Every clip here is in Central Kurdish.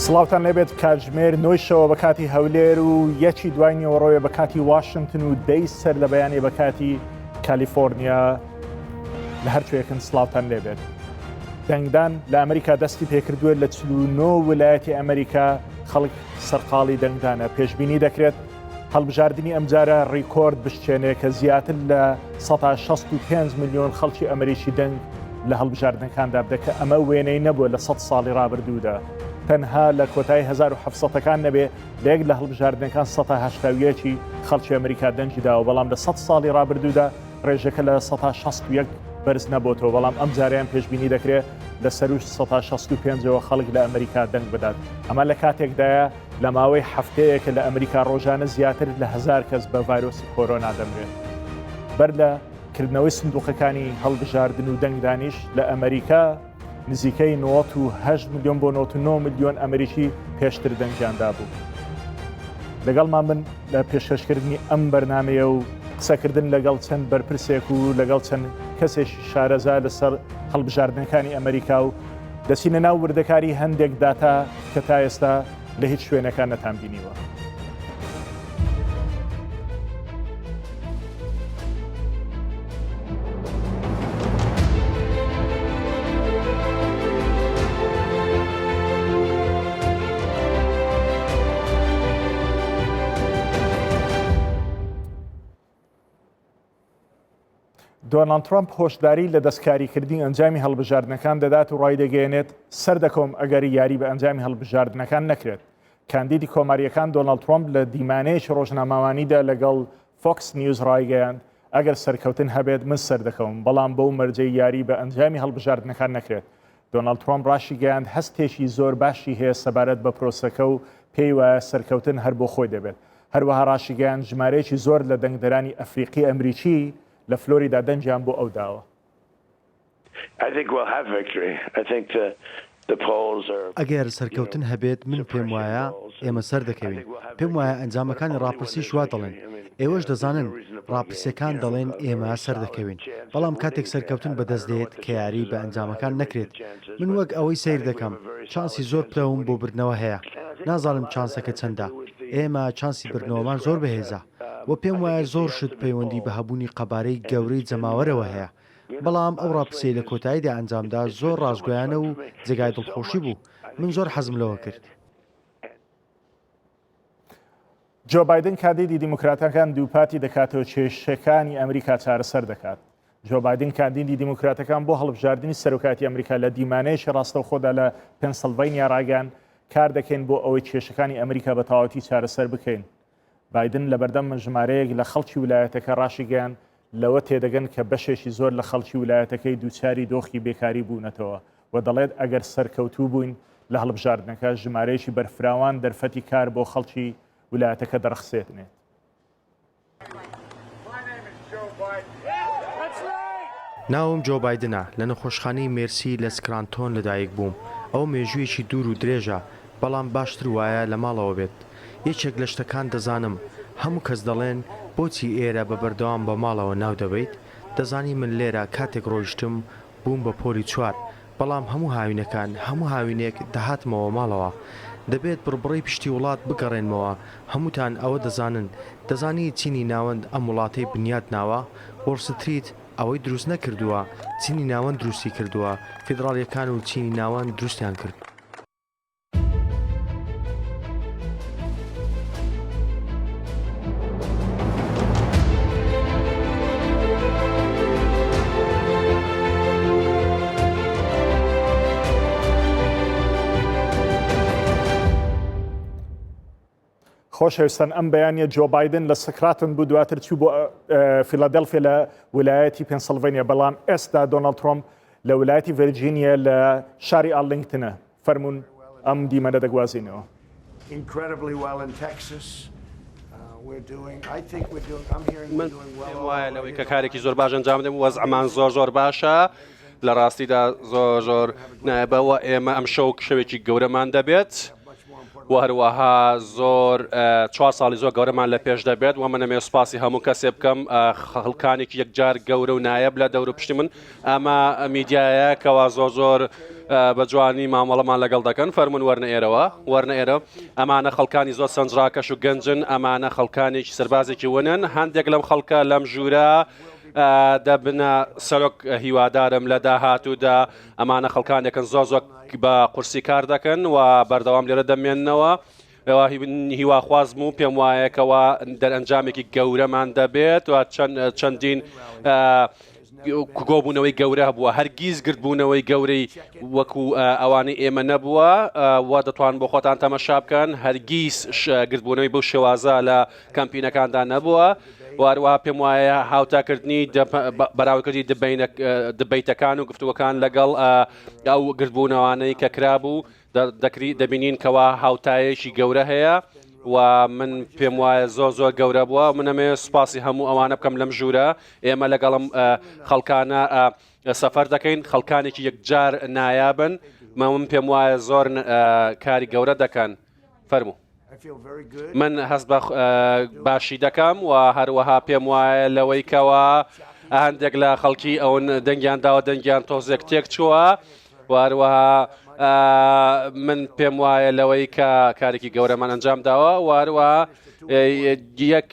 سڵاوتان لێبێت کاتژمێر 9 بە کاتی هەولێر و یەکی دوای نیوەڕۆیە بە کاتی واشنگتن و دەی سەر لە بەیانێ بە کاتی کالیفۆرنیا لە هەرچوەیەکن سڵاوتان لێبێت. دەنگدان لە ئەمریکا دەستی پێکردووە لە 49 ویلایەتی ئەمریکا خەڵک سەرقاڵی دەنگدانە. پێشبینی دەکرێت هەڵبژاردننی ئەمجارە ڕیکۆرد بشتێنێ کە زیاتر لە 165 میلیۆن خەڵکی ئەمریکی دەنگ لە هەڵبژاردنەکاندا بدەکە ئەمە وێنەی نەبووە لە 100 ساڵی ڕابردوودا. تەنها لە کۆتایی 1700ەکان نەبێ لە یەک لە هەڵبژاردنەکان 180 خەڵکی ئەمریکا دەنگی داوە، بەڵام لە 100 ساڵی ڕابردوودا ڕێژەکە لە 161 بەرز نەبووتەوە، بەڵام ئەم جاریان پێشبینی دەکرێت لە سەر 165ەوە خەڵک لە ئەمریکا دەنگ بدات. ئەمە لە کاتێکدایە لە ماوەی هەفتەیەکە لە ئەمریکا ڕۆژانە زیاتر لە 1000 کەس بە ڤایرۆسی کۆرۆنا دەمرێت. بەر لە کردنەوەی سندوقەکانی هەڵبژاردن و دەنگدانیش لە ئەمریکا نزیکەی 98 میلیۆن بۆ 99 میلیۆن ئەمریکی پێشتر دەنگیاندا بوو. لەگەڵمان من لە پێشکەشکردنی ئەم بەرنمەیە و قسەکردن لەگەڵ چەند بەرپرسێک و لەگەڵ چەند کەسێکی شارەزا لەسەر هەڵبژاردنەکانی ئەمریکا و دەچینە ناو وردەکاری هەندێک داتا کە تا ئێستا لە هیچ شوێنەکان نەتان بینیوە. دۆناڵد ترامپ هۆشداری لە دەستکاریکردنی ئەنجامی هەڵبژاردنەکان دەدات و ڕایدەگەێنێت سەردەکۆم ئەگەری یاری بە ئەنجامی هەڵبژاردنەکان نەکرێت. کاندیدی کۆماریەکان دۆناڵد ترامپ لە دیمانەیەکی ڕۆژنامەوانیدا لەگەڵ فۆکس نیوز ڕایگەیاند ئەگەر سەرکەوتن هەبێت من سەردەکەوم، بەڵام بەو مەرجەی یاری بە ئەنجامی هەڵبژاردنەکان نەکرێت. دۆناڵد ترامپ ڕاشی گەیاند هەستێکی زۆر باشی هەیە سەبارەت بە پرۆسەکە و پێی وایە سەرکەوتن هەر بۆ خۆی دەبێت. هەروەها ڕاشی گەیاند ژمارەیەکی زۆر لە دەنگدەرانی ئەفریقی ئەمریکی لە فلۆریدا دەنجیان بۆ ئەو داوە. ئەگەر سەرکەوتن هەبێت من پێم وایە ئێمە سەر دەکەوین. پێم وایە ئەنجامەکانی ڕاپرسی شوا دەڵێن، ئێوەش دەزانن ڕاپرسیەکان دەڵێن ئێمە سەر دەکەوین، بەڵام کاتێک سەرکەوتن بەدەستدێت کە یاری بە ئەنجامەکان نەکرێت. من وەک ئەوەی سیر دەکەم چانسی زۆر پلەوم بۆ بردنەوە هەیە، نازانم چانسەکە چەندە. ئێمە چانسی بردنەوەمان زۆر بەهێزە و پێم وایە زۆر شت پەیوەندی بە هەبوونی قەبارەی گەورەی جەماوەرەوە هەیە، بەڵام ئەو ڕاپرسیەی لە کۆتاییدا ئەنجامدا زۆر ڕازگۆیانە و جێگای دڵخۆشی بوو. من زۆر حەزم لەوە کرد. جۆ بایدن کاندیدی دیموکراتەکان دووپاتی دەکاتەوە کێشەکانی ئەمریکا چارەسەر دەکات. جۆ بایدن کاندیدی دیموکراتەکان بۆ هەڵبژاردننی سەرۆکاتی ئەمریکا لە دیمانەیەکی ڕاستەوخۆدا لە پێنسیلڤانیا ڕاگەیاند کار دەکەین بۆ ئەوەی کێشەکانی ئەمریکا بە تەواوەتی چارەسەر بکەین. بایدن لە بەردەم ژمارەیەک لە خەڵکی ویلایەتەکە ڕاشی گەیاند لەوە تێدەگەن کە بەشێکی زۆر لە خەڵکی ویلایەتەکەی دووچاری دۆخی بێکاری بوونەتەوە و دەڵێت ئەگەر سەرکەوتوو بووین لە هەڵبژاردنەکە ژمارەیەکی بەرفراوان دەرفەتی کار بۆ خەڵکی ویلایەتەکە دەرەخسێتنێت. ناوم جۆ بایدنە، لە نەخۆشخانەی مێرسی لە سکرانتۆن لەدایک بووم. ئەو مێژوویەکی دوور و درێژە، بەڵام باشتر وایە لە ماڵەوە بێت. یەکێک لە شتەکان دەزانم، هەموو کەس دەڵێن بۆچی ئێرە بە بەردەوام بە ماڵەوە ناو دەبیت. دەزانی من لێرە کاتێک ڕۆیشتم بووم بە پۆلی 4، بەڵام هەموو هاوینەکان هەموو هاوینێک دەهاتمەوە ماڵەوە. دەبێت بڕبڕی پشتی وڵات بگەڕێنمەوە. هەمووتان ئەوە دەزانن. دەزانی چینی ناوەند ئەم وڵاتەی بنیات ناوە؟ وۆڵستریت ئەوەی دروست نەکردووە، چینی ناوەند دروستی کردووە. فیدراڵیەکان و چینی ناوەند دروستیان کرد. خۆشەویستان ئەم بەیانیە جۆ بایدن لە سکراتن بوو دواتر چوو بۆ فیلادلفیا لە ویلایەتی پێنسیلڤانیا، بەڵام ئێستا دۆناڵد ترامپ لە ویلایەتی ڤیرجینیا لە شاری ئارلینگتنە. فەرموون ئەم دیمەنە دەگوازینەوە. من پێم وایە لەوەی کە کارێکی زۆر باش ئەنجام دەم وەزعمان زۆر باشە، لە ڕاستیدا زۆر نایبەوە ئێمە ئەم شەو شەوێکی گەورەمان دەبێت و هەروەها زۆر 4 ساڵی زۆر گەورەمان لە پێش دەبێت و منەمێ سوپاسی هەموو کەسێ بکەم خەڵکانێکی یەکجار گەورە و نایب لە دەور و پشتی من ئەمە میدیایە کەوا زۆر بە جوانی مامەڵەمان لەگەڵ دەکەن فەرمون وەرنە ئێرەوە وەرنە ئێرە ئەمانە خەڵکانی زۆر سنجڕاکەش و گەنجن ئەمانە خەڵکانێکی سەربازێکی ونن هەندێک لەم خەڵکە لەم ژوورە دەبنە سەرۆک هیوادارم لە داهاتوودا ئەمانە خەڵکانێکن زۆر بە قورسی کار دەکەن و بەردەوام لێرە دەمێننەوە هیواخوازم و پێم وایەکەوە دەرئەنجامێکی گەورەمان دەبێت و چەندین گۆبوونەوەی گەورە بووە هەرگیز گرتبوونەوەی گەورەی وەکو ئەوانەی ئێمە نەبووە و دەتوان بۆ خۆتان تەمەشا بکەن هەرگیز گرتبوونەوەی بەو شێوازە لە کەمپینەکاندا نەبووە واروها پێم وایە هاوتاکردنی بەراوردکردی دبیتەکان و گفتووەکان لەگەڵ ئەو گرتبوونەوانەی کە کرابوو دەبینین کەوا هاوتایەکی گەورە هەیە و من پێم وایە زۆر گەورە بووە منەمێ سوپاسی هەموو ئەوانە بکەم لەم ژوورە ئێمە لەگەڵم خەڵکانە سەفەر دەکەین خەڵکانێکی یەکجار نایابن من پێم وایە زۆر کاری گەورە دەکەن فەرموو من هەست بە باشی دەکەم و هەروەها پێم وایە لەوەی کەوە هەندێک لە خەڵکی ئەوەن دەنگیان داوە دەنگیان تۆزێک تێک چووە واروەها من پێم وایە لەوەی کە کارێکی گەورەمان ئەنجام داوە واروە یەک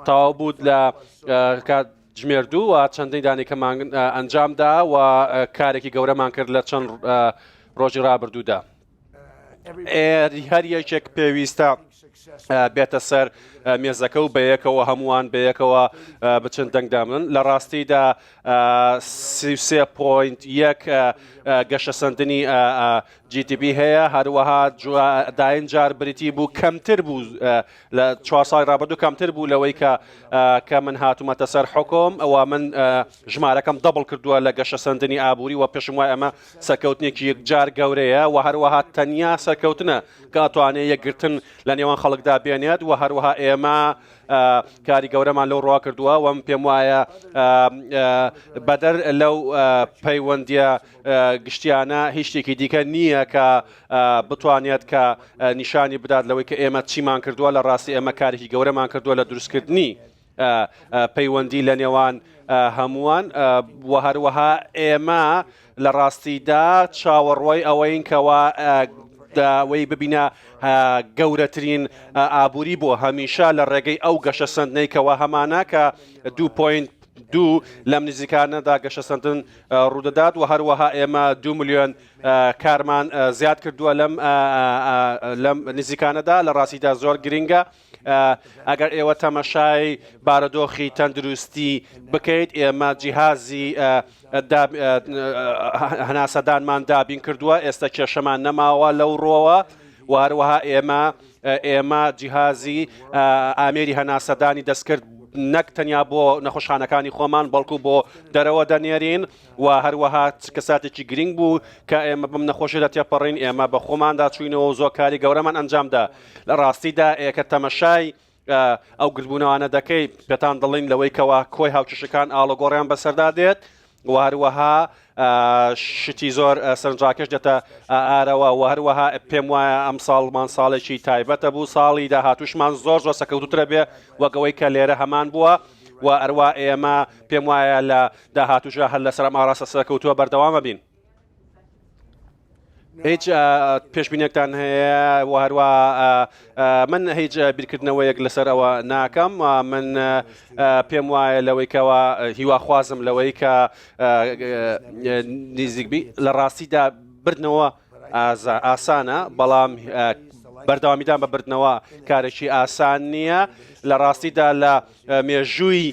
تەواو بوو لە ژمێردوو و چەندەی دانێکەمان ئەنجامدا و کارێکی گەورەمان کرد لە چەند ڕۆژی ڕابردوودا هەر یەکێک پێویستە بێتە سەر مێزەکە و بەیەکەوە هەمووان بەیەکەوە بچن دەنگدامن لە ڕاستیدا 3.1 گەشە سندنی GTB هەیە هەروەها داین جار بریتی بوو کەمتر بوو لە 4 ساڵی ڕابردوو کەمتر بوو لەوەی کە من هاتوومەتە سەر حکۆم ئەوە من ژمارەکەم دەبڵ کردووە لە گەشە سندنی ئابووری و پێشم وای ئەمە سەرکەوتنێکی یەکجار گەورەیە و هەروەها تەنیا سەرکەوتنە کە ئەتوانێت یەکگرتن لە نێوان خەڵکدا بێنێت و هەروەها ئێمە کاری گەورەمان لەو ڕوا کردووە و پێم وایە بەدەر لەو پەیوەندیە گشتیانە هیچ شتێکی دیکە نییە کە بتوانێت کە نیشانی بدات لەوەی کە ئێمە چیمان کردووە لە ڕاستی ئێمە کارێکی گەورەمان کردووە لە دروستکردنی پەیوەندی لە نێوان هەمووان و هەروەها ئێمە لە ڕاستیدا چاوەڕوای ئەوەین کەوا داوەی ببینە گەورەترین ئابووری بۆ هەمیشە لە ڕێگەی ئەو گەشە سندنەی کەوا هەمانە کە 2.2 لەم نزیکانەدا گەشە سندن ڕوودەدات و هەروەها ئێمە 2 ملیۆن کارمان زیاد کردووە لەم نزیکانەدا لە ڕاستیدا زۆر گرنگە ئەگەر ئێوە تەمەشای بارەدۆخی تەندروستی بکەیت ئێمە جیهازی هەناسەدانمان دابین کردووە ئێستا کێشەمان نەماوە لەو ڕۆوە و هەروەها ئێمە جیهازی ئامێری هەناسەدانی دەستکرد نەک تەنیا بۆ نەخۆشخانەکانی خۆمان بەڵکو بۆ دەرەوە دەنێرین و هەروەها کەساتێکی گرنگ بوو کە ئێمە بم نەخۆشیدا تێپەڕین ئێمە بە خۆماندا چوینەوە و زۆر کاری گەورەمان ئەنجامدا لە ڕاستیدا ئێکە تەمەشای ئەو گرتبوونەوانە دەکەی پێتان دەڵین لەوەی کەوا کۆی هاوکێشەکان ئاڵۆگۆڕیان بەسەردا دێت و هەروەها شتی زۆر سەرنجڕاکێش دێتە ئارەوە و هەروەها پێم وایە ئەم ساڵمان ساڵێکی تایبەتە بوو ساڵی داهاتووشمان زۆر سەکەوتوترە بێ وەگەوەی کە لێرە هەمان بووە و ئەروە ئێمە پێم وایە لە داهاتووشە هەر لەسەر ئەم ئاڕاستە سەکەوتووە بەردەوامە بین هیچ پێشبینێکتان هەیە و هەروە من هیچ بیرکردنەوەیەک لەسەر ئەوە ناکەم من پێم وایە لەوەی کەەوە هیواخوازم لەوەی کە نزیکبی لە ڕاستیدا بردنەوە ئاسانە بەڵام بەردەوامیدان بە بردنەوە کارێکی ئاسان نییە لە ڕاستیدا لە مێژووی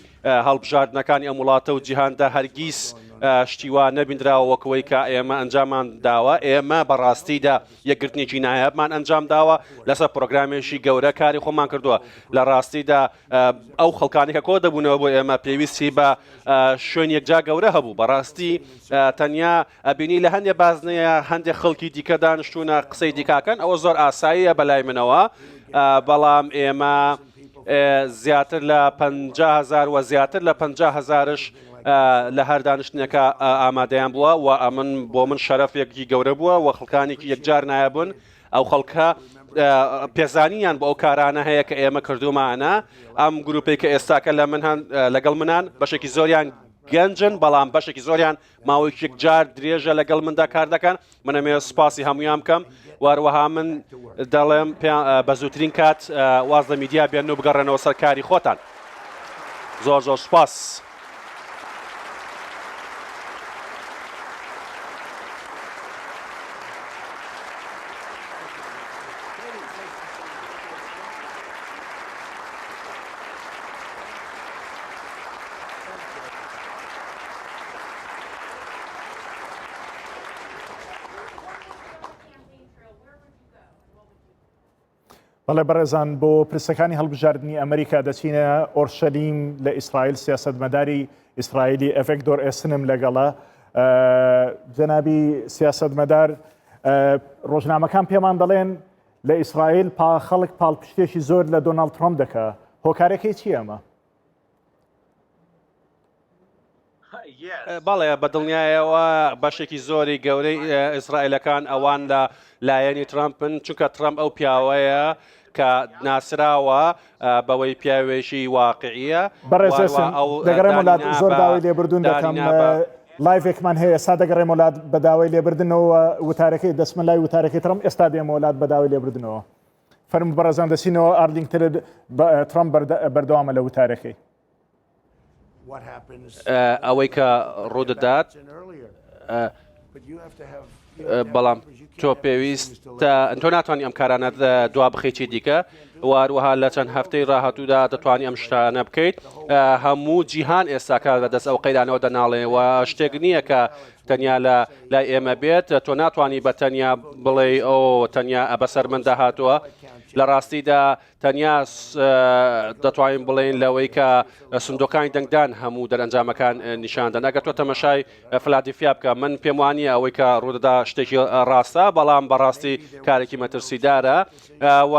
هەڵبژاردنەکانی ئەم وڵاتە و جیهاندا هەرگیز شتیوا نەبیندراوە وەکەوەی کە ئێمە ئەنجامان داوە ئێمە بەڕاستیدا یەکگرتنێکی نایابمان ئەنجام داوە لەسەر پرۆگرامێکی گەورە کاری خۆمان کردووە لە ڕاستیدا ئەو خەڵکانێکە کۆ دەبوونەوە بۆ ئێمە پێویستی بە شوێن یەکجا گەورە هەبوو بەڕاستی تەنیا ئەبینی لە هەندێک بازنەیە هەندێک خەڵکی دیکە دانیشتوونە قسەی دیکاکەن ئەوە زۆر ئاساییە بەلای منەوە بەڵام ئێمە زیاتر لە 50,000 و زیاتر لە 50,000ش لە هەر دانیشتنەکە ئامادەیان بووە و ئەمن بۆ من شەرەفێکی گەورە بووە و خەڵکانێکی یەکجار نایبوون ئەو خەڵکە پێزانیان بۆ ئەو کارانە هەیە کە ئێمە کردومانە ئەم گروپی کە ئێستاکە لەگەڵ منان بەشێکی زۆریان گەنجن بەڵام بەشێکی زۆریان ماوەیەک جار درێژە لەگەڵ مندا کار دەکەن منەمێ سوپاسی هەمویان بکەم واروەها من دەڵێم بە زووترین کات واز لە میدیا بێن و بگەڕێنەوە سەر کاری خۆتان زۆر زۆر سوپاس. بەڵێ بەڕێزان بۆ پرسەکانی هەڵبژاردننی ئەمریکا دەچینە ئۆرشەلیم لە ئیسرائیل سیاسەتمەداری ئیسرائیلی ئەفێکتۆر ئێسنم لەگەڵە جەنابی سیاسەتمەدار ڕۆژنامەکان پێمان دەڵێن لە ئیسرائیل خەڵک پاڵپشتێکی زۆر لە دۆناڵد ترۆمپ دەکا هۆکارەکەی چی ئەمە؟ بەڵێ بە دڵنیایەوە بەشێکی زۆری گەورەی ئیسرائیلەکان ئەوان لە لایەنی ترامپن چونکە ترامپ ئەو پیاوەیە کە ناسراوە بەوەی پیاوێشی واقعیە دەگەڕێم وڵات زۆر داوای لێبردون دەکەم لایڤێکمان هەیە ئێستا دەگەڕێم وڵات بە داوای لێبردنەوە وتارەکەی دەسمە لای وتارەکەی ترامپ ئێستا دێمە وڵات بە داوای لێبردنەوە فەرموو بەڕێزان دەچینەوە ئارلینگتن ترامپ بەردەوامە لە وتارەکەی ئەوەی کە ڕوودەدات بەڵام تۆ پێویستە تۆ ناتوانانی ئەم کارانە دوا بخەیتی دیکە واروەها لە چەند هەفتەی ڕاهاتوودا دەتوانانی ئەم شتانە بکەیت هەموو جیهان ئێستاکە بەدەست ئەو قەیرانەوە دەناڵێەوە شتێک نییە کە تەنیا لە لای ئێمە بێت تۆ ناتوانانی بە تەنیا بڵێ ئەو تەنیا بەسەر من داهاتووە لە ڕاستیدا تەنیا دەتوانین بڵێن لەوەی کە سندۆکانی دەنگدان هەموو دەرەنجامەکان نیشاندەن ئەگەر تۆ تەمەشای فلادیفیا بکە من پێم وانە ئەوەی کە ڕوودەدا شتێکی ڕاستە بەڵام بەڕاستی کارێکی مەترسیدارە و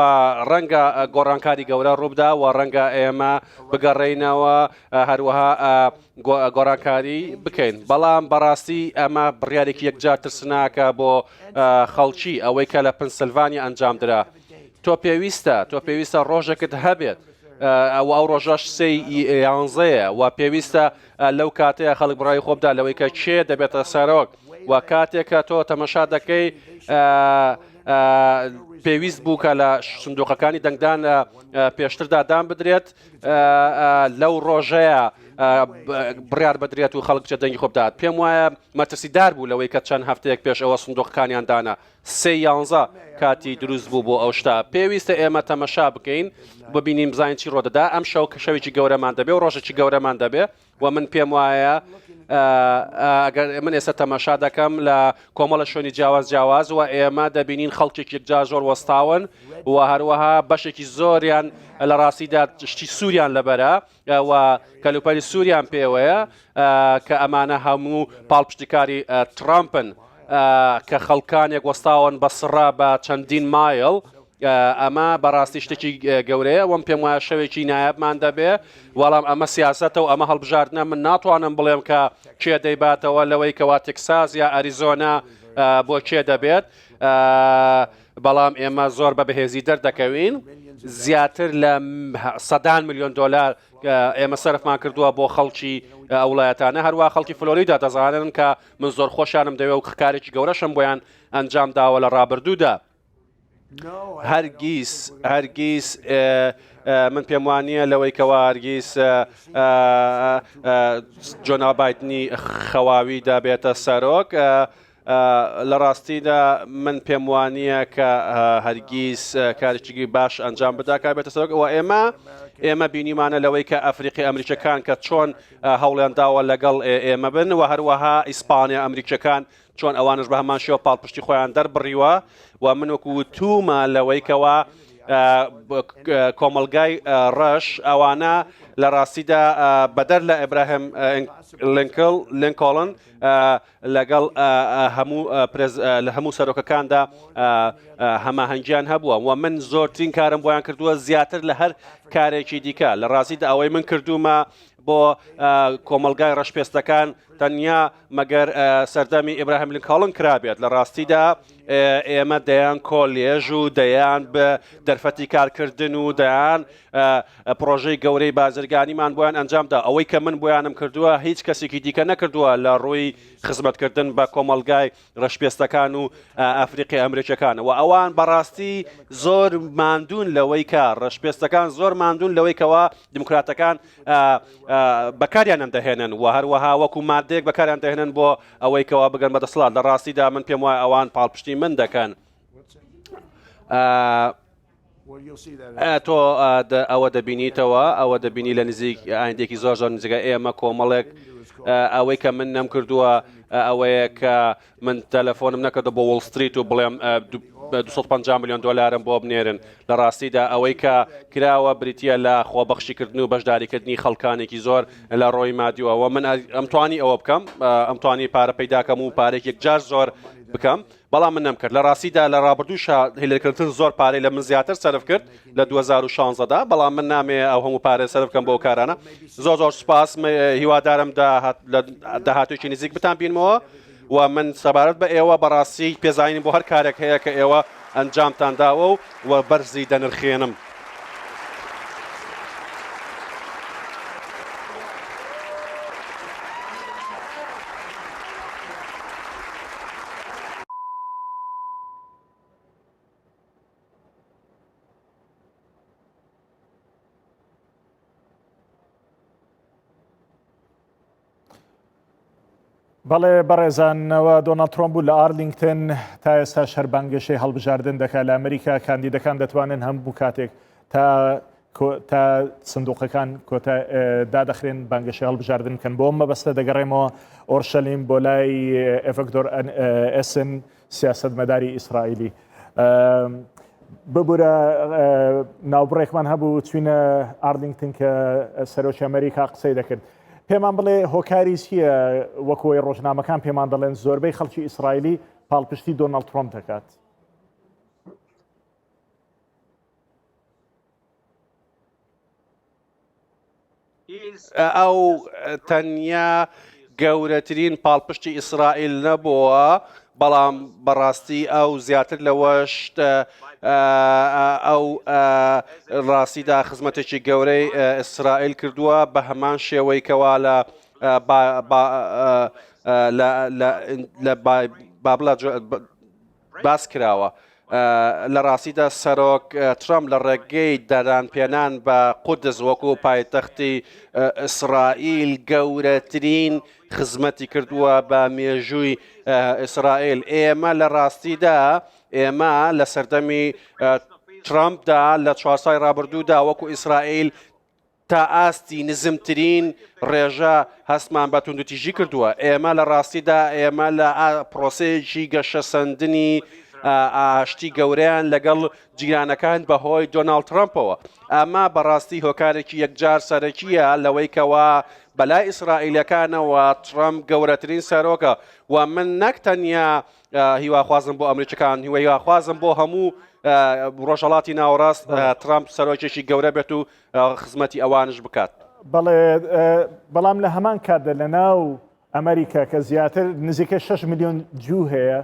ڕەنگە گۆڕانکاری گەورە ڕووبدا و ڕەنگە ئێمە بگەڕێینەوە هەروەها گۆڕانکاری بکەین بەڵام بەڕاستی ئەمە بڕیارێکی یەکجار ترسناکە بۆ خەڵکی ئەوەی کە لە پنسلڤانیا ئەنجامدرا تۆ پێویستە ڕۆژێکت هەبێت ئەو ڕۆژەش سێ یانزەیە و پێویستە لەو کاتەیە خەڵک بڕای خۆبدا لەوەی کە چێ دەبێتە سەرۆک و کاتێکە تۆ تەمەشا دەکەی پێویست بوو کە لە سندوقەکانی دەنگدان پێشتردا دام بدرێت لەو ڕۆژەیە بڕیار بدرێت و خەڵک دەنگی خۆبدات پێم وایە مەترسیدار بوو لەوەی کە چەند هەفتەیەک پێش ئەوە سندوقەکانیان دانا سێ یانزە کاتی دروست بوو بۆ ئەو شتا پێویستە ئێمە تەمەشا بکەین ببینیم بزانین چی ڕۆدەدا ئەم شەو شەوێکی گەورەمان دەبێ و ڕۆژێکی گەورەمان دەبێ و من پێم وایە ئەگەر من ئێستا تەماشا دەکەم لە کۆمەڵە شوێنی جیاواز و ئێمە دەبینین خەڵکێک یەکجار زۆر وەستاون و هەروەها بەشێکی زۆریان لە ڕاستیدا شتی سووریان لەبەرە و کەلوپەری سووریان پێوەیە کە ئەمانە هەموو پاڵپشتیکاری ترامپن کە خەڵکانێک وەستاون بە سڕا بە چەندین مایل ئەمە بەڕاستی شتێکی گەورەیە وەم پێم وایە شەوێکی نایابمان دەبێ وەڵام ئەمە سیاسەتە و ئەمە هەڵبژاردنە من ناتوانم بڵێم کە کێ دەیباتەوە لەوەی کەوا تێکساس یا ئەریزۆنا بۆ کێ دەبێت بەڵام ئێمە زۆر بە بەهێزی دەردەکەوین زیاتر لە $100 میلیۆن ئێمە سەرفمان کردووە بۆ خەڵکی ئەو وڵایەتانە هەروە خەڵکی فلۆریدا دەزانن کە من زۆر خۆشانم دەوێت و کارێکی گەورەشم بۆیان ئەنجام داوە لە ڕابردوودا هەرگیز من پێم وانە لەوەی کەوا هەرگیز جۆنا بایدنی خەواوی دەبێتە سەرۆک لە ڕاستیدا من پێم وانە کە هەرگیز کارێکی باش ئەنجام بداکە بێتە سەرۆک و ئێمە بینیمانە لەوەی کە ئەفریقی ئەمریکەکان کە چۆن هەوڵیان داوە لەگەڵ ئێمە بن و هەروەها ئیسپانیا ئەمریکەکان چۆن ئەوانش بە هەمان شێوە پاڵپشتی خۆیان دەربڕیوە و من وەکو تومە لەوەی کەوا کۆمەلگای ڕەش ئەوانە لە ڕاستیدا بەدەر لە ئیبراهیم لینکۆڵن لەگەڵ هەموو سەرۆکەکاندا هەماهەنگیان هەبووە و من زۆرترین کارم بۆیان کردووە زیاتر لە هەر کارێکی دیکە لە ڕاستیدا ئەوەی من کردومە بۆ کۆمەلگای ڕەشپێستەکان تەنیا مەگەر سەردەمی ئیبراهیم لینکۆڵن کرابێت لە ڕاستیدا ئێمە دەیان کۆلێژ و دەیان بە دەرفەتی کارکردن و دەیان پرۆژەی گەورەی بازرگانیمان بۆیان ئەنجامدا ئەوەی کە من بۆیانم کردووە هیچ کەسێکی دیکە نەکردووە لە ڕووی خزمەتکردن بە کۆمەلگای ڕەشپێستەکان و ئەفریقی ئەمریکیەکان و ئەوان بەڕاستی زۆر ماندوون لەوەی کە ڕەشپێستەکان زۆر ماندوون لەوەی کەەوە دیموکراتەکان بەکاریان ئەندەهێنن و هەروەها وەکو مادەیەک بەکاریان دەهێنن بۆ ئەوەی کەەوە بگەن بەدەسڵات لە ڕاستیدا من پێم وایە ئەوان پاڵپشتی من دەکەن. تۆ ئەوە دەبینیتەوە ئەوە دەبینی لە نزیک ئایندێکی زۆر زۆر نزیکە ئێمە کۆمەڵێک ئەوەی کە من نەم کردووە ئەوەیە کە من تەلەفۆنم نەکردە بۆ وڵستریت و بڵێم 250 میلیۆن دلارم بۆ بنێرن لە ڕاستیدا ئەوەی کە کراوە بریتە لە خۆبەخشیکردن و بەشداریکردنی خەڵکانێکی زۆر لە ڕۆی مادیوەوە من ئەمتوانی ئەوە بکەم ئەمتوانی پارە پەیداکەم و پارێک یەکجار زۆر بکەم بەڵام من نەمکرد لە ڕاستیدا لە ڕابردووشە هیلەرکردن زۆر پارەی لە من زیاتر سەرف کرد لە 2016دا بەڵام من نامێ ئەو هەموو پارێ سەرف بکەم بۆ کارانە زۆر زۆر سوپاس هیوادارم داهاتوێکی نزیک بتان بینمەوە و من سەبارەت بە ئێوە بەڕاستی پێزانین بۆ هەر کارێک هەیە کە ئێوە ئەنجامتانداوە و بەرزی دەنرخێنم. بەڵێ بەڕێزانەوە دۆناڵد ترۆمپ بوو لە ئارلینگتن تا ئێستا شەر بانگەشەی هەڵبژاردن دەکات لە ئەمریکا کاندیدەکان دەتوانن هەموو کاتێک تا سندوقەکان کۆتا دادەخرێن بانگەشەی هەڵبژاردن کەن بۆ مەبەستە دەگەڕێمەوە ئۆرشەلیم بۆ لای ئێڤەکتۆر ئەسن سیاسەتمەداری ئیسرائیلی ببوورە ناوبڕێکمان هەبوو چوینە ئارلینگتن کە سەرۆکی ئەمریکا قسەی دەکرد پێمان بڵێ هۆکاری چییە وەکوی ڕۆژنامەکان پێمان دەڵێن زۆربەی خەڵکی ئیسرائیلی پاڵپشتی دۆناڵد ترۆمپ دەکات. ئەو تەنیا گەورەترین پاڵپشتی ئیسرائیل نەبووە بەڵام بەڕاستی ئەو زیاتر لەوەش ئەو ڕاستیدا خزمەتێکی گەورەی ئیسرائیل کردووە بە هەمان شێوەی کەوا لە بابلە باس کراوە لە ڕاستیدا سەرۆک ترامپ لە ڕێگەی دەرانپێنان بە قودس وەکو پایتەختی ئیسرائیل گەورەترین خزمەتی کردووە بە مێژووی ئیسرائیل ئێمە لە ڕاستیدا ئێمە لە سەردەمی ترامپدا لە 4 سای ڕابردوودا وەکو ئیسرائیل تا ئاستی نزمترین ڕێژە هەستمان بە توندوتیژی کردووە ئێمە لە ڕاستیدا ئێمە لە پرۆسەیەکی گەشە سەندنی ئاشتی گەورەیان لەگەڵ جیرانەکان بەهۆی دۆناڵد ترامپەوە ئەمە بەڕاستی هۆکارێکی یەکجار سەرەکیە لەوەی کەوا بەلای ئیسرائیلەکانەوە ترامپ گەورەترین سەرۆکە و من نەک تەنیا هیواخوازم بۆ ئەمریکەکان هیواخوازم بۆ هەموو ڕۆژهەڵاتی ناوەڕاست ترامپ سەرۆکێکی گەورە بێت و خزمەتی ئەوانش بکات. بەڵام لە هەمان کاتدا لە ناو ئەمریکا کە زیاتر نزیکە 6 میلیۆن جوو هەیە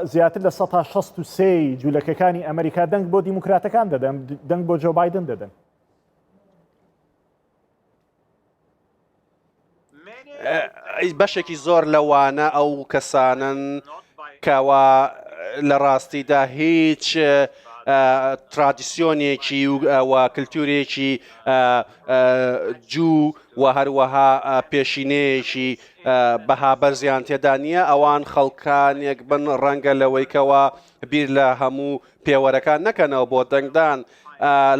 زیاتر لە 163 جوولەکەکانی ئەمریکا دەنگ بۆ دیموکراتەکان دەدەن دەنگ بۆ جۆ بایدن دەدەن. بەشێکی زۆر لەوانە ئەو کەسانن کەوا لە ڕاستیدا هیچ ترادیسیۆنێکی و کللتورێکی جوو و هەروەها پێشینەیەکی بەها بەرزیان تێدا نییە ئەوان خەڵکانێک بن ڕەنگە لەوەیکەوە بیر لە هەموو پێوەرەکان نەکەنەوە بۆ دەنگدان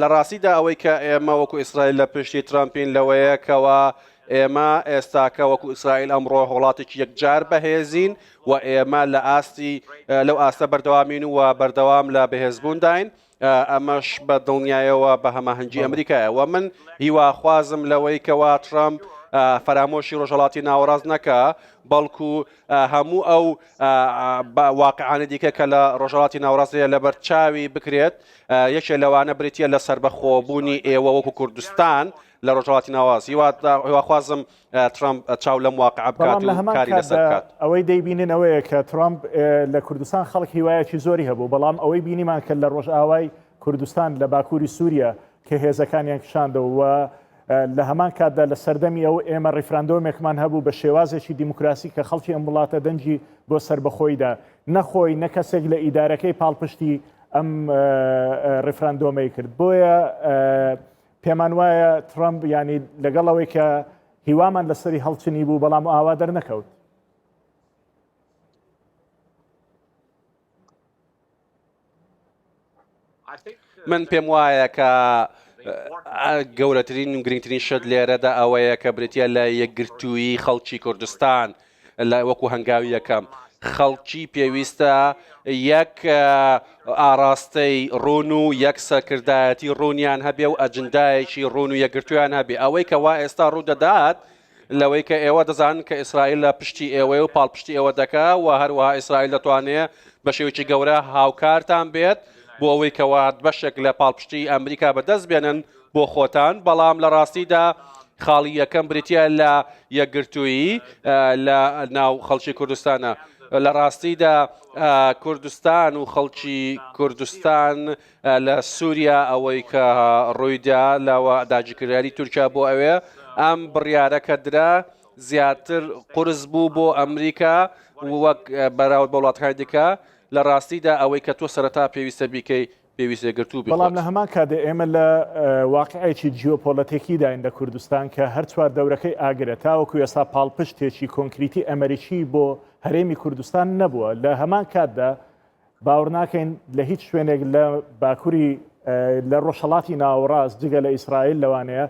لە ڕاستیدا ئەوەی کە ئێمە وەکو ئیسرائیل لە پشتی ترامپین لەوەیەکەوە ئێمە ئێستاکە وەکو ئیسرائیل ئەمڕۆ وڵاتێکی یەکجار بەهێزین و ئێمە لە ئاستی لەو ئاستە بەردەوامین و بەردەوام لە بەهێزبوون ئەمەش بە دڵنیایەوە بە هەماهەنگی ئەمریکایە و من هیواخوازم لەوەی کەوا ترامپ فەرامۆشی ڕۆژهەڵاتی ناوەڕاست نەکە بەڵکو هەموو ئەو واقعانە دیکە کە لە ڕۆژهەڵاتی ناوەڕاستەیە لەبەر چاوی بکرێت یەکێک لەوانە بریتە لە سربەخۆبوونی ئێوە وەکو کوردستان لە ڕۆژهەڵاتی ناوەڕاست هیواخوازم ترامپ چاو لەم واقعە بکات و کاری لەسەر بکات. ئەوەی دەیبینن ئەوەیە کە ترامپ لە کوردستان خەڵک هیوایەکی زۆری هەبوو بەڵام ئەوەی بینیمان کە لە ڕۆژئاوای کوردستان لە باکووری سووریا کە هێزەکانیان کشاندەوە لە هەمان کاتدا لە سەردەمی ئەو ئێمە ڕیفراندۆمێکمان هەبوو بە شێوازێکی دیموکراسی کە خەڵکی ئەم وڵاتە دەنجی بۆ سربەخۆیدا نەخۆی نە کەسێک لە ئیدارەکەی پاڵپشتی ئەم ڕیفراندۆمەی کرد بۆیە پێمان وایە ترامپ ینی لەگەڵەوەی کە هیوامان لەسەری هەڵچنی بوو بەڵام ئاوا دەرنەکەوت. من پێم وایە کە گەورەترین و گرنگترین شت لێرەدا ئەوەیە کە بریتە لە یەکگرتووی خەڵکی کوردستان لە وەکو هەنگاوی یەکەم خەڵکی پێویستە یەک ئاراستەی ڕوون و یەک سەرکردایەتی ڕوونیان هەبێ و ئەجندایەکی ڕوون و یەکگرتویان هەبێ ئەوەی کە وا ئێستا ڕوو دەدات لەوەی کە ئێوە دەزانن کە ئیسرائیل لە پشتی ئێوەی و پاڵپشتی ئێوە دەکا و هەروەها ئیسرائیل دەتوانێت بە شێوەیەکی گەورە هاوکارتان بێت بۆ ئەوەی کەوات بەشێک لە پاڵپشتی ئەمریکا بەدەست بێنن بۆ خۆتان بەڵام لە ڕاستیدا خاڵی یەکەم بریتە لە یەکگرتووی لە ناو خەڵکی کوردستانە لە ڕاستیدا کوردستان و خەڵکی کوردستان لە سووریا ئەوەی کە ڕوویدا لەوە داگیرکراوی تورکیا بۆ ئەوێ ئەم بڕیارەکە درا زیاتر قرس بوو بۆ ئەمریکا وەک بەراورد بە وڵاتەکانی دیکە لە ڕاستیدا ئەوەی کە تۆ سەرەتا پێویستە بیکەی پێویستە گرتوو بەڵام لە هەمان کاتێ ئێمە لە واقعەیەکی جیۆپۆلەتیکیداین لە کوردستان کە هەر چوار دەورەکەی ئاگرێت تاوەکو ئێستا پاڵپشتێکی کۆنکریتی ئەمریکی بۆ هەرێمی کوردستان نەبووە لە هەمان کاتدا باوەڕ ناکەین لە هیچ شوێنێک لە باکووری لە ڕۆژهەڵاتی ناوەڕاست جگە لە ئیسرائیل لەوانەیە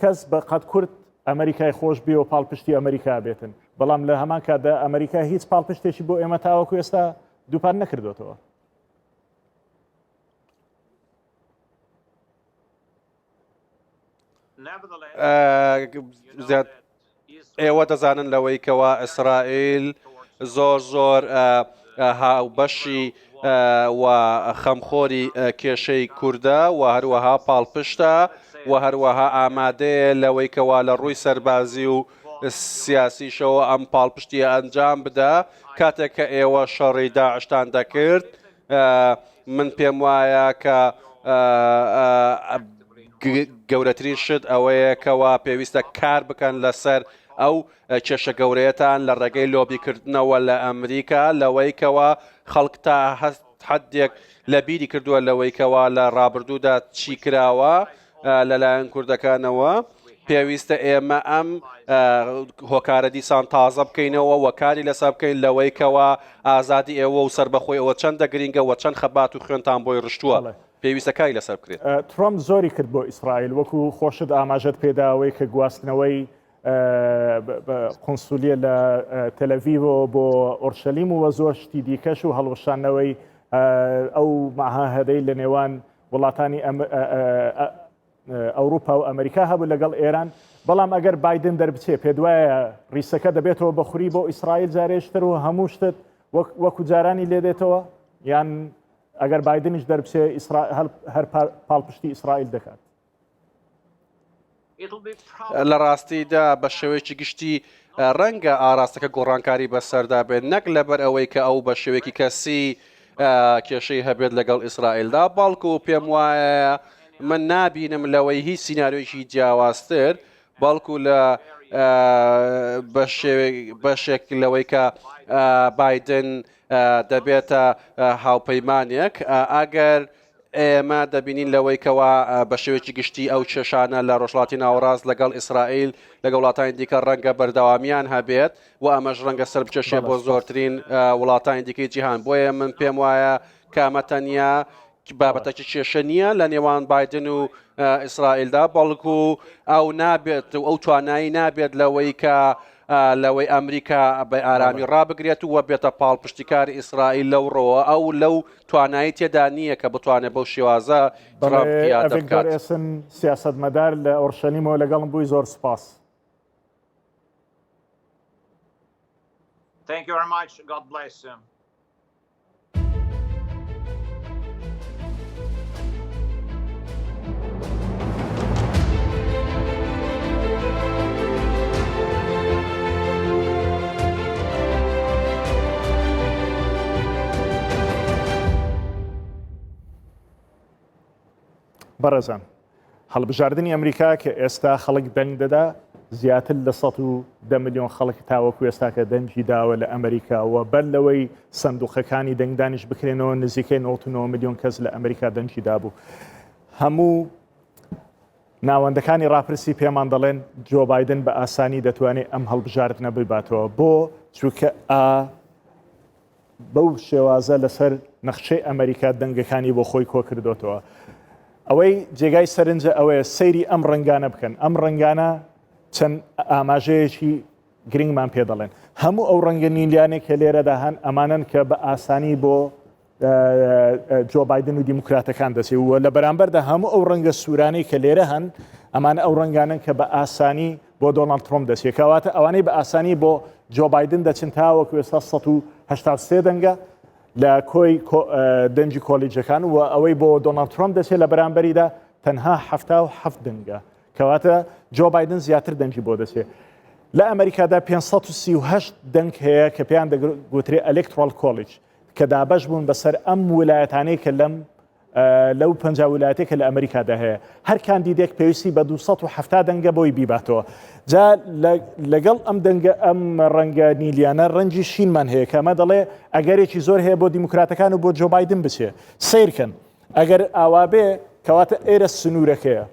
کەس بە قەت کورد ئەمریکای خۆش بێ و پاڵپشتی ئەمریکا بێتن بەڵام لە هەمان کاتدا ئەمریکا هیچ پاڵپشتێکی بۆ ئێمە تاوەکو ئێستا دووپات نەکردوێتەوە. ئێوە دەزانن لەوەی کەوا ئیسرائیل زۆر هاوبەشی و خەمخۆری کێشەی کووردە و هەروەها پاڵپشتە و هەروەها ئامادەیە لەوەی کەوا لە ڕووی سەربازی و سیاسیشەوە ئەم پاڵپشتی ئەنجام بدە کاتێک کە ئێوە شەڕی داعشتان دەکرد من پێم وایە کە گەورەترین شت ئەوەیە کەوا پێویستە کار بکەن لەسەر ئەو کێشە گەورەیەتان لە ڕێگەی لۆبیکردنەوە لە ئەمریکا لەوەی کەوا خەڵک تا حەدێک لە بیری کردووە لەوەی کەوا لە ڕابردوودا چی کراوە لەلایەن کوردەکانەوە پێویستە ئێمە ئەم هۆکارە دیسان تازە بکەینەوە و کاری لەسەر بکەین لەوەی کەوا ئازادی ئێوە و سربەخۆی ئەوە چەندە گرینگە و چەند خەبات و خوێنتان بۆی ڕشتووە پێویستە کاری لەسەر بکرێت. ترامپ زۆری کرد بۆ ئیسرائیل وەکو خۆشت ئاماژەت پێداوەی کە گواستنەوەی قۆنسولیە لە تەلەڤیڤۆ بۆ ئۆرشەلیم و زۆر شتی دیکەش و هەڵوەشانەوەی ئەو مەعاهەدەی لە نێوان وڵاتانی ئەوروپا و ئەمریکا هەبوو لەگەڵ ئێران بەڵام ئەگەر بایدن دەربچێ پێ دوایە ڕیسەکە دەبێتەوە بەخوری بۆ ئیسرائیل جارێشتر و هەموو شتت وەکو جارانی لێ دێتەوە یان ئەگەر بایدنیش دەربچێ هەر پاڵپشتی ئیسرائیل دەکات. لە ڕاستیدا بە شێوەیەکی گشتی ڕەنگە ئاراستەکە گۆڕانکاری بەسەردا بێت نەک لەبەر ئەوەی کە ئەو بە شێوەیەکی کەسی کێشەی هەبێت لەگەڵ ئیسرائیلدا باڵکو و پێم وایە من نابینم لەوەی هیچ سیناریۆیەکی جیاوازتر بەڵکو لە بەشێک لەوەی کە بایدن دەبێتە هاوپەیمانێک ئەگەر ئێمە دەبینین لەوەی کەوا بە شێوەیەکی گشتی ئەو کێشانە لە ڕۆژهەڵاتی ناوەڕاست لەگەڵ ئیسرائیل لەگەڵ وڵاتانی دیکە ڕەنگە بەردەوامیان هەبێت و ئەمەش ڕەنگە سەر بچێشێ بۆ زۆرترین وڵاتانی دیکەی جیهان بۆیە من پێم وایە کامە تەنیا بابەتێکی کێشە نییە لە نێوان بایدن و ئیسرائیلدا بەڵکو ئەو نابێت و ئەو توانایی نابێت لەوەی کە لەوەی ئەمریکا بە ئارامی ڕابگرێت و وە بێتە پاڵپشتیکاری ئیسرائیل لەو ڕۆوە ئەو لەو توانایی تێدا نییە کە بتوانێت بەو شێوازە سیاستمەدار لە ئۆرشەلیمەوە لەگەڵم بووی زۆر سپاس. Thank you very much. God bless you. بەڕێزان هەڵبژاردننی ئەمریکا کە ئێستا خەڵک دەنگ دەدا زیاتر لە 110 میلیۆن خەڵک تاوەکو ئێستاکە دەنگی داوە لە ئەمریکاوە بەر لەوەی سندوقەکانی دەنگدانیش بکرێنەوە نزیکەی 99 میلیۆن کەس لە ئەمریکا دەنگی دابوو هەموو ناوەندەکانی ڕاپرسی پێمان دەڵێن جۆ بایدن بە ئاسانی دەتوانێت ئەم هەڵبژاردنە بباتەوە بۆ چونکە بەو شێوازە لەسەر نەخشەی ئەمریکا دەنگەکانی بۆ خۆی کۆ کردوتەوە ئەوەی جێگای سەرنجە ئەوەیە سەیری ئەم ڕنگانە بکەن ئەم ڕنگانە چەند ئاماژەیەکی گرنگمان پێ دەڵێن هەموو ئەو ڕەنگە نیلیانێک کە لێرەدا هەن ئەمانن کە بە ئاسانی بۆ جۆ بایدن و دیموکراتەکان دەچێت وە لە بەرامبەردا هەموو ئەو ڕەنگە سوورانەی کە لێرە هەن ئەمانە ئەو ڕنگانن کە بە ئاسانی بۆ دۆناڵد ترۆمپ دەچێت کەواتە ئەوانەی بە ئاسانی بۆ جۆ بایدن دەچن تاوەکو ئێستا 183 دەنگە لە کۆی دەنجی کۆلیجەکان و ئەوەی بۆ دۆناڵد ترۆمپ دەچێت لە بەرامبەریدا تەنها 77 دەنگە کەواتە جۆ بایدن زیاتر دەنجی بۆ دەچێت لە ئەمریکادا 538 دەنگ هەیە کە پێیان دەگوترێت ئەلێکترۆل کۆلیج کە دابەش بوون بەسەر ئەم ویلایەتانەی کە لەو 50 ویلایەتێک کە لە ئەمریکادا هەیە هەر کاندیدێک پێویستی بە 270 دەنگە بۆی بیباتەوە جا لەگەڵ ئەم دەنگە ئەم ڕەنگە نیلیانە ڕەنجی شینمان هەیە کە ئەمە دەڵێ ئەگەرێکی زۆر هەیە بۆ دیموکراتەکان و بۆ جۆ بایدن بچێ سیرکەن ئەگەر ئاوابێ کەواتە ئێرە سنوورەکەیە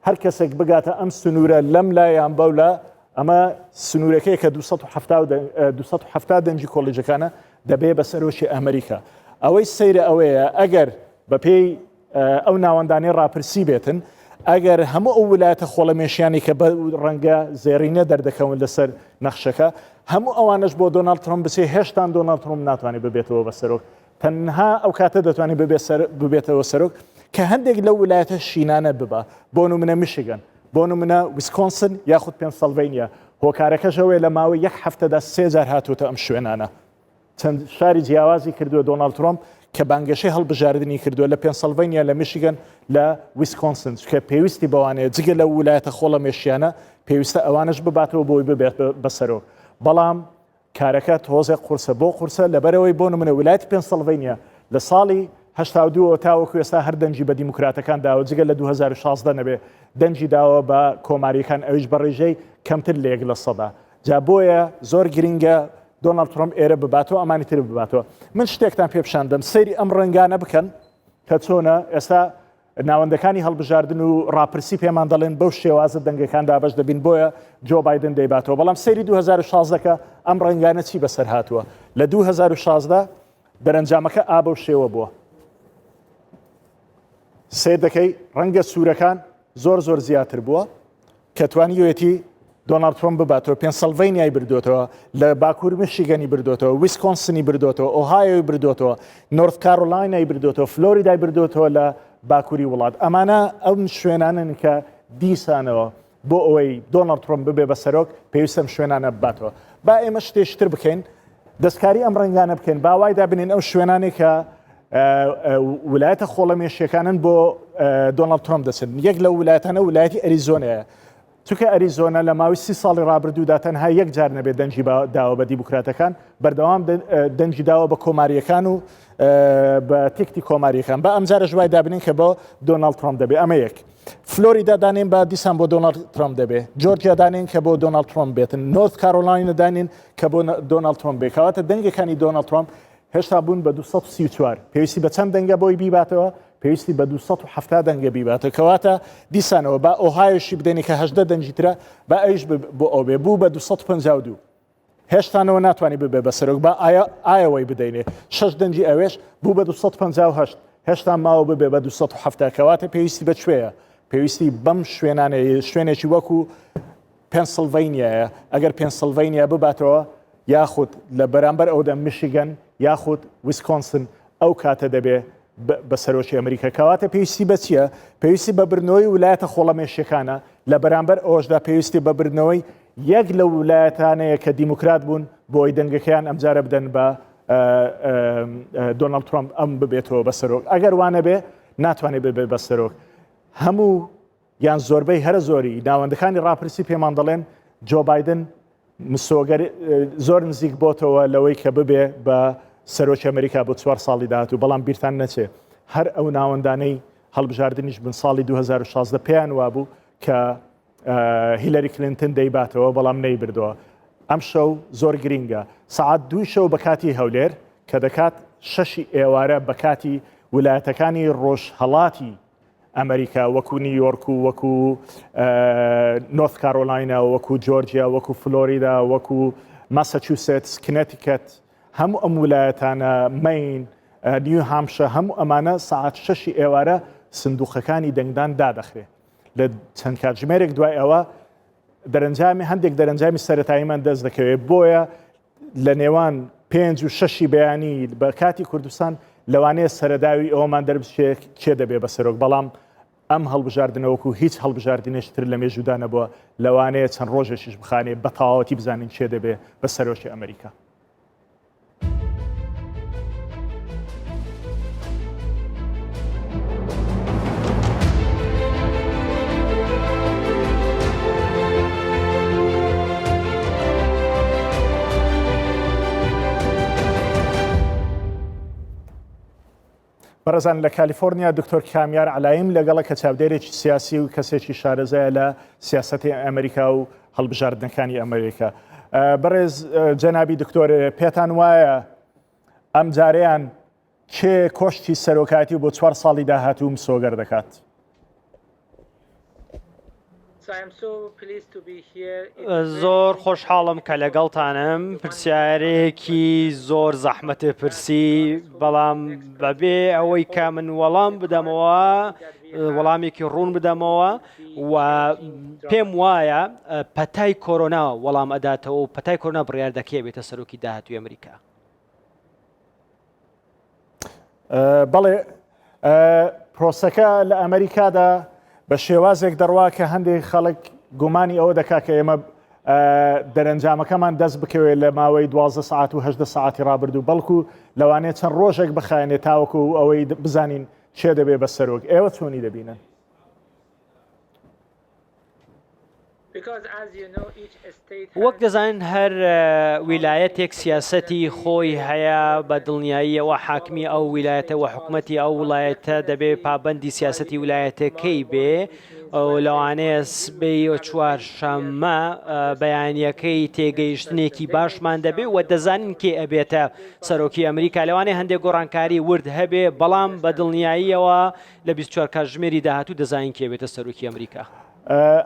هەر کەسێک بگاتە ئەم سنوورە لەم لایان بەولا ئەمە سنوورەکەی کە 270 دەنجی کۆلیجەکانە دەبێ بەسەرۆشی ئەمریکا ئەوەی سەیرە ئەوەیە ئەگەر بەپێی ئەو ناوەندانی ڕاپرسی بێتن ئەگەر هەموو ئەو ویلایەتە خۆڵەمێشیانی کە بە ڕەنگە زێڕینە دەردەکەون لەسەر نەخشەکە هەموو ئەوانش بۆ دۆناڵد ترۆمپ بچێ هێشتان دۆناڵد ترۆمپ ناتوانێت ببێتەوە بە سەرۆک تەنها ئەو کاتە دەتوانێت ببێتەوە سەرۆک کە هەندێک لەو ویلایەتە شینانە ببە بۆ نمونە میشیگەن بۆ نمونە ویسکۆنسن یاخود پێنسیلڤینیا هۆکارەکەشەوەی لە ماوەی یەک هەفتەدا 3 جار هاتووەتە ئەم شوێنانە چەند شاری جیاوازی کردووە دۆناڵد ترۆمپ کە بانگەشەی هەڵبژاردننی کردووە لە پێنسیلڤینیا لە میشیگەن لە ویسکۆنسن کە پێویستی بەوانەیە جگە لە ویلایەتە خۆڵەمێشیانە پێویستە ئەوانش بباتەوە بۆی ببێت بەسەرۆ بەڵام کارەکە تۆزێک قورسە بۆ قورسە لەبەرەوەی بۆ نمونە ویلایەتی پێنسیلڤینیا لە ساڵی 82 تاوەکو ئێستا هەر دەنجی بە دیموکراتەکان داوە جگە لە 2016 نەبێ دەنجی داوە بە کۆماریەکان ئەویش بە ڕێژەی کەمتر لە 1% جا بۆیە زۆر گرینگە دۆناڵد ترۆمپ ئێرە بباتەوە ئەمانی تر بباتەوە من شتێکتان پێ پیشاندەم سەیری ئەم ڕنگانە بکەن کە چۆنە ئێستا ناوەندەکانی هەڵبژاردن و ڕاپرسی پێمان دەڵێن بەو شێوازە دەنگەکان دابش دەبین بۆیە جۆ بایدن دەیباتەوە بەڵام سەیری 2016کە ئەم ڕنگانە چی بەسەر هاتووە لە 2016 دەرەنجامەکە ئابە و شێوە بووە سیر دەکەی ڕەنگە سوورەکان زۆر زیاتر بووە کە توانیوێتی دۆناڵد ترۆمپ بباتەوە پێنسیلڤینیای بردوێتەوە لە باکوور میشیگەنی بردوێتەوە ویسکۆنسنی بردوێتەوە ئۆهایۆی بردوێتەوە نۆرت کارۆلاینای بردوێتەوە فلۆریدای بردوێتەوە لە باکووری وڵات ئەمانە ئەم شوێنانن کە دیسانەوە بۆ ئەوەی دۆناڵد ترۆمپ ببێ بە سەرۆک پێویستم شوێنانە بباتەوە با ئێمە شتێشتر بکەین دەستکاری ئەم ڕنگانە بکەین باوای دابنین ئەو شوێنانی کە ویلایەتە خۆڵەمێشیەکانن بۆ دۆناڵد ترۆمپ دەچن یەک لە ویلایەتانە ویلایەتی ئەریزۆنایە چونکە ئەریزۆنا لە ماوەی 30 ساڵی ڕابردوودا تەنها یەک جار نەبێت دەنجی داوە بە دیموکراتەکان بەردەوام دەنجی داوە بە کۆماریەکان و بە تێکتی کۆماریەکان بە ئەمجارە ژوای دابنین کە بۆ دۆناڵد ترۆمپ دەبێت ئەمە یەک فلۆریدا دانین بە دیسان بۆ دۆناڵد ترۆمپ دەبێت جۆرجیا دانین کە بۆ دۆناڵد ترۆمپ بێتن نۆرت کارۆلاینە دانین کە بۆ دۆناڵد ترۆمپ بێت کەواتە دەنگەکانی دۆناڵد ترۆمپ هێشتا بوون بە 234 پێویستی بە چەند دەنگە بۆی بیباتەوە پێویستی بە 270 دەنگە بیباتە کەواتە دیسانەوە بە ئۆهایۆشی بدەنی کە 18 دەنجی ترە بە ئەویش بۆ ئەو بێ بوو بە 252 هێشتانەوە ناتوانانی ببێ بە سەرۆک بە ئایەوەی بدەینێ 6 دەنجی ئەوێش بوو بە 258 هێشتا ماوە ببێ بە 270 کەواتە پێویستی بەکوێیە پێویستی بەم شوێنانەیە شوێنێکی وەکو پێنسیلڤینیایە ئەگەر پێنسیلڤینیا بباتەوە یاخود لە بەرامبەر ئەودا میشیگەن یاخود ویسکۆنسن ئەو کاتە دەبێ بە سەرۆکی ئەمریکا کەواتە پێویستی بە چییە؟ پێویستی بە برنەوەی ویلایەتە خۆڵەمێشیەکانە لە بەرامبەر ئەوەشدا پێویستی بە برنەوەی یەک لە ویلایەتانەیە کە دیموکرات بوون بۆی دەنگەکەیان ئەمجارە بدەن بە دۆناڵد ترامپ ئەم ببێتەوە بەسەرۆک ئەگەر وانە بێ ناتوانێت ببێ بەسەرۆک هەموو یان زۆربەی هەرە زۆری ناوەندەکانی ڕاپرسی پێمان دەڵێن جۆ بایدن مسۆگەر زۆر نزیک بۆتەوە لەوەی کە ببێ بە سەرۆکی ئەمریکا بۆ 4 ساڵی داهاتوو بەڵام بیرتان نەچێ هەر ئەو ناوەندانەی هەڵبژاردنیش بن ساڵی 2016 پێیان وابوو کە هیلاری کلینتن دەیباتەوە بەڵام نەیبردەوە ئەم شەو زۆر گرینگە سعات 2 شەو بە کاتی هەولێر کە دەکات 6 ئێوارە بە کاتی ویلایەتەکانی ڕۆژهەڵاتی ئەمریکا وەکو نیویۆرک و وەکو نۆرث کارۆلاینە وەکو جۆرجیا وەکو فلۆریدا وەکو ماساچوسێتس کنێتیکەت هەموو ئەم ویلایەتانە مین نیو هامشە هەموو ئەمانە سعات 6 ئێوارە سندوقەکانی دەنگدان دادەخرێت لە چەند کاتژمێرێک دوای ئەوە دەرەنجامی هەندێک دەرەنجامی سەرەتاییمان دەست دەکەوێت بۆیە لە نێوان 5 و 6 بەیانی بە کاتی کوردستان لەوانەیە سەرەداوی ئەوەمان دەربچێت کێ دەبێ بەسەرۆک بەڵام ئەم هەڵبژاردنەوەکو هیچ هەڵبژاردنێشتر لە مێژوودا نەبووە لەوانەیە چەند ڕۆژێکیش بخانێ بە تەواوەتی بزانین کێ دەبێ بە سەرۆکی ئەمریکا. بەڕێزان لە کالیفۆرنیا دکتۆر کامیار علایم لەگەڵە کە چاودێرێکی سیاسی و کەسێکی شارەزایە لە سیاسەتی ئەمریکا و هەڵبژاردنەکانی ئەمریکا. بەڕێز جەنابی دکتۆر پێتان وایە ئەم جارەیان کێ کۆشتی سەرۆکاتی و بۆ 4 ساڵی داهاتوو مسۆگەر دەکات؟ زۆر خۆشحاڵم کە لەگەڵتانم پرسیارێکی زۆر زەحمەتە پرسی بەڵام بەبێ ئەوەی کە من وەڵام بدەمەوە وەڵامێکی ڕوون بدەمەوە و پێم وایە پەتای کۆرۆنا وەڵام ئەداتەوە و پەتای کۆرۆنا بڕیار دەکەوێت بێتە سەرۆکی داهاتووی ئەمریکا. بەڵێ پرۆسەکە لە ئەمریکادا بە شێوازێک دەڕوا کە هەندێک خەڵک گومانی ئەوە دەکا کە ئێمە دەرەنجامەکەمان دەست بکەوێت لە ماوەی 12 ساعت و 8 ساعتی ڕابردوو بەڵکو لەوانەیە چەند ڕۆژێک بخایێنێت تاوەکو ئەوەی بزانین چێ دەبێ بە سەرۆک ئێوە چۆنی دەبینن؟ وەک دەزانین هەر ویلایەتێک سیاسەتی خۆی هەیە بە دڵنیاییەوە حاکمی ئەو ویلایەتە و حکومەتی ئەو وڵایەتە دەبێ پابەندی سیاسەتی ویلایەتەکەی بێ لەوانەیە سبەی چوارشەممە بەیانیەکەی تێگەیشتنێکی باشمان دەبێ و دەزانین کێ ئەبێتە سەرۆکی ئەمریکا لەوانەیە هەندێک گۆڕانکاری ورد هەبێ بەڵام بە دڵنیاییەوە لە 24 کاتژمێری داهاتوو دەزانین کێ بێتە سەرۆکی ئەمریکا.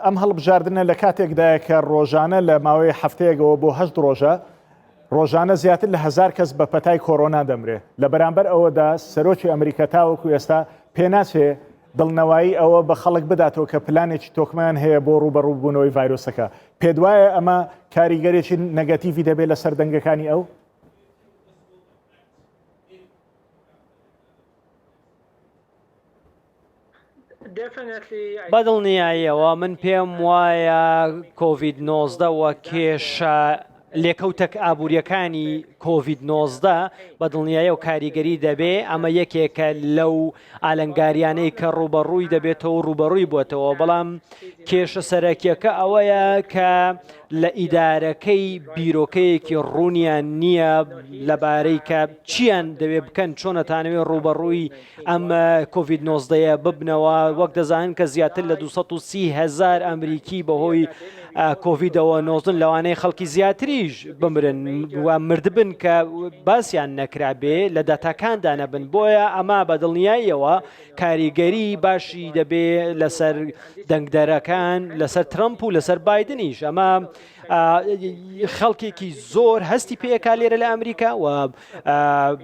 ئەم هەڵبژاردنە لە کاتێکدایە کە ڕۆژانە لە ماوەی هەفتەیەکەوە بۆ 8 ڕۆژە ڕۆژانە زیاتر لە 1000 کەس بە پەتای کۆرۆنا دەمرێ لە بەرامبەر ئەوەدا سەرۆکی ئەمریکا تاوەکو ئێستا پێناچێ دڵنەوەی ئەوە بە خەڵک بداتەوە کە پلانێکی تۆکمان هەیە بۆ ڕوبەڕووبوونەوەی ڤایرۆسەکە پێ دوایە ئەمە کاریگەرێکی نەگەتیڤی دەبێت لە سەر دەنگەکانی ئەو؟ بەدڵنیاییەوە من پێم وایە کۆڤید-19 وە کێشە لێکەوتەک ئابوووریەکانی کۆڤید-19 بە دڵنیایە و کاریگەری دەبێ ئەمە یەکێکە لەو ئالەنگاریانەی کە ڕوبەڕووی دەبێتەوە ڕوبەڕووی بووەتەوە بەڵام کێشە سەرەکیەکە ئەوەیە کە لە ئیدارەکەی بیرۆکەیەکی ڕوونیان نییە لەبارەی کە چیان دەوێ بکەن چۆنەتانەوێت ڕوبەڕووی ئەم کۆڤید-19 ببنەوە وەک دەزانن کە زیاتر لە 230,000 ئەمریکی بەهۆی کۆڤیدەوە 19 لەوانەیە خەڵکی زیاتریش بمرن و مردبن کە باسییان نەکرابێ لە داتاکاندا نەبن بۆیە ئەمە بە دڵنیاییەوە کاریگەری باشی دەبێ لەسەر دەنگدەرەکان لەسەر ترەمپ و لەسەر بایدنیش ئەمە خەڵکێکی زۆر هەستی پێیەکا لێرە لە ئەمریکا و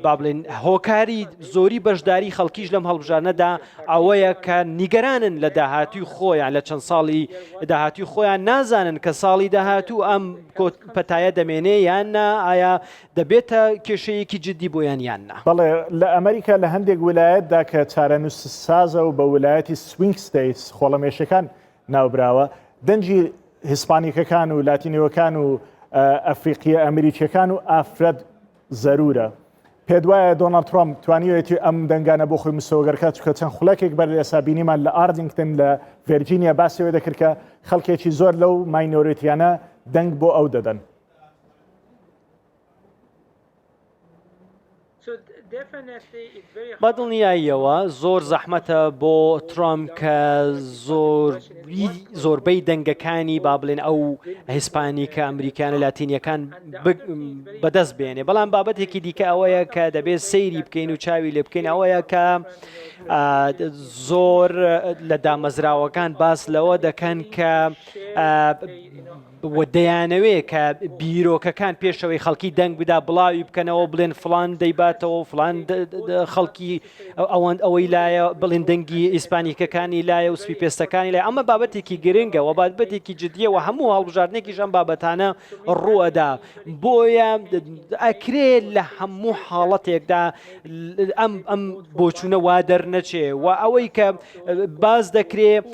با بڵێن هۆکاری زۆری بەشداری خەڵکیش لەم هەڵبژارنەدا ئەوەیە کە نیگەرانن لە داهاتووی خۆیان لە چەند ساڵی داهاتووی خۆیان نازانن کە ساڵی داهاتوو ئەم پەتایە دەمێنێ یاننا ئایا دەبێتە کێشەیەکی جددی بۆیان یاننا. بەڵێ لە ئەمریکا لە هەندێک ویلایەتدا کە چارەنووس سازە و بە ویلایەتی سوینگ ستیتس خۆڵەمێشەکان ناوبراوە دەنجی هیسپانیکەکان و لاتینیەوەکان و ئەفریقیە ئەمریکیەکان و ئافرەت زەرورە. پێ وایە دۆناڵد ترامپ توانیوێتی ئەم دەنگانە بۆ خۆی مستەوەگەرکات چکە چەند خولەکێک بەر ئێستا بینیمان لە ئاردینگتن لە ڤێرجینیا باسیەوە دەکرد کە خەڵکێکی زۆر لەو ماینۆریتیانە دەنگ بۆ ئەو دەدەن. بەدڵنیاییەوە زۆر زەحمەتە بۆ ترامپ کە زۆربەی دەنگەکانی با بڵێن ئەو هیسپانیکە ئەمریکانە لاتینیەکان بەدەست بێنێ، بەڵام بابەتێکی دیکە ئەوەیە کە دەبێت سەیری بکەین و چاوی لێ بکەین ئەوەیە کە زۆر لە دامەزراوەکان باس لەوە دەکەن کە دەیانەوێ کە بیرۆکەکان پێشەوەی خەڵکی دەنگ بدا بڵاوی بکەنەوە بڵێن فلان دەیباتەوە فلان خەڵکی ئەوەی لایە بڵێن دەنگی ئیسپانیکەکانی لایە و سپی پێستەکانی لای ئەمە بابەتێکی گرنگە و بابەتێکی جدیەوە هەموو هەڵبژاردنێکیش ئەم بابەتانە ڕوەدا بۆیە ئەکرێت لە هەموو حاڵەتێکدا ئەم بۆچوونە وا دەرنەچێ و ئەوەی کە باز دەکرێت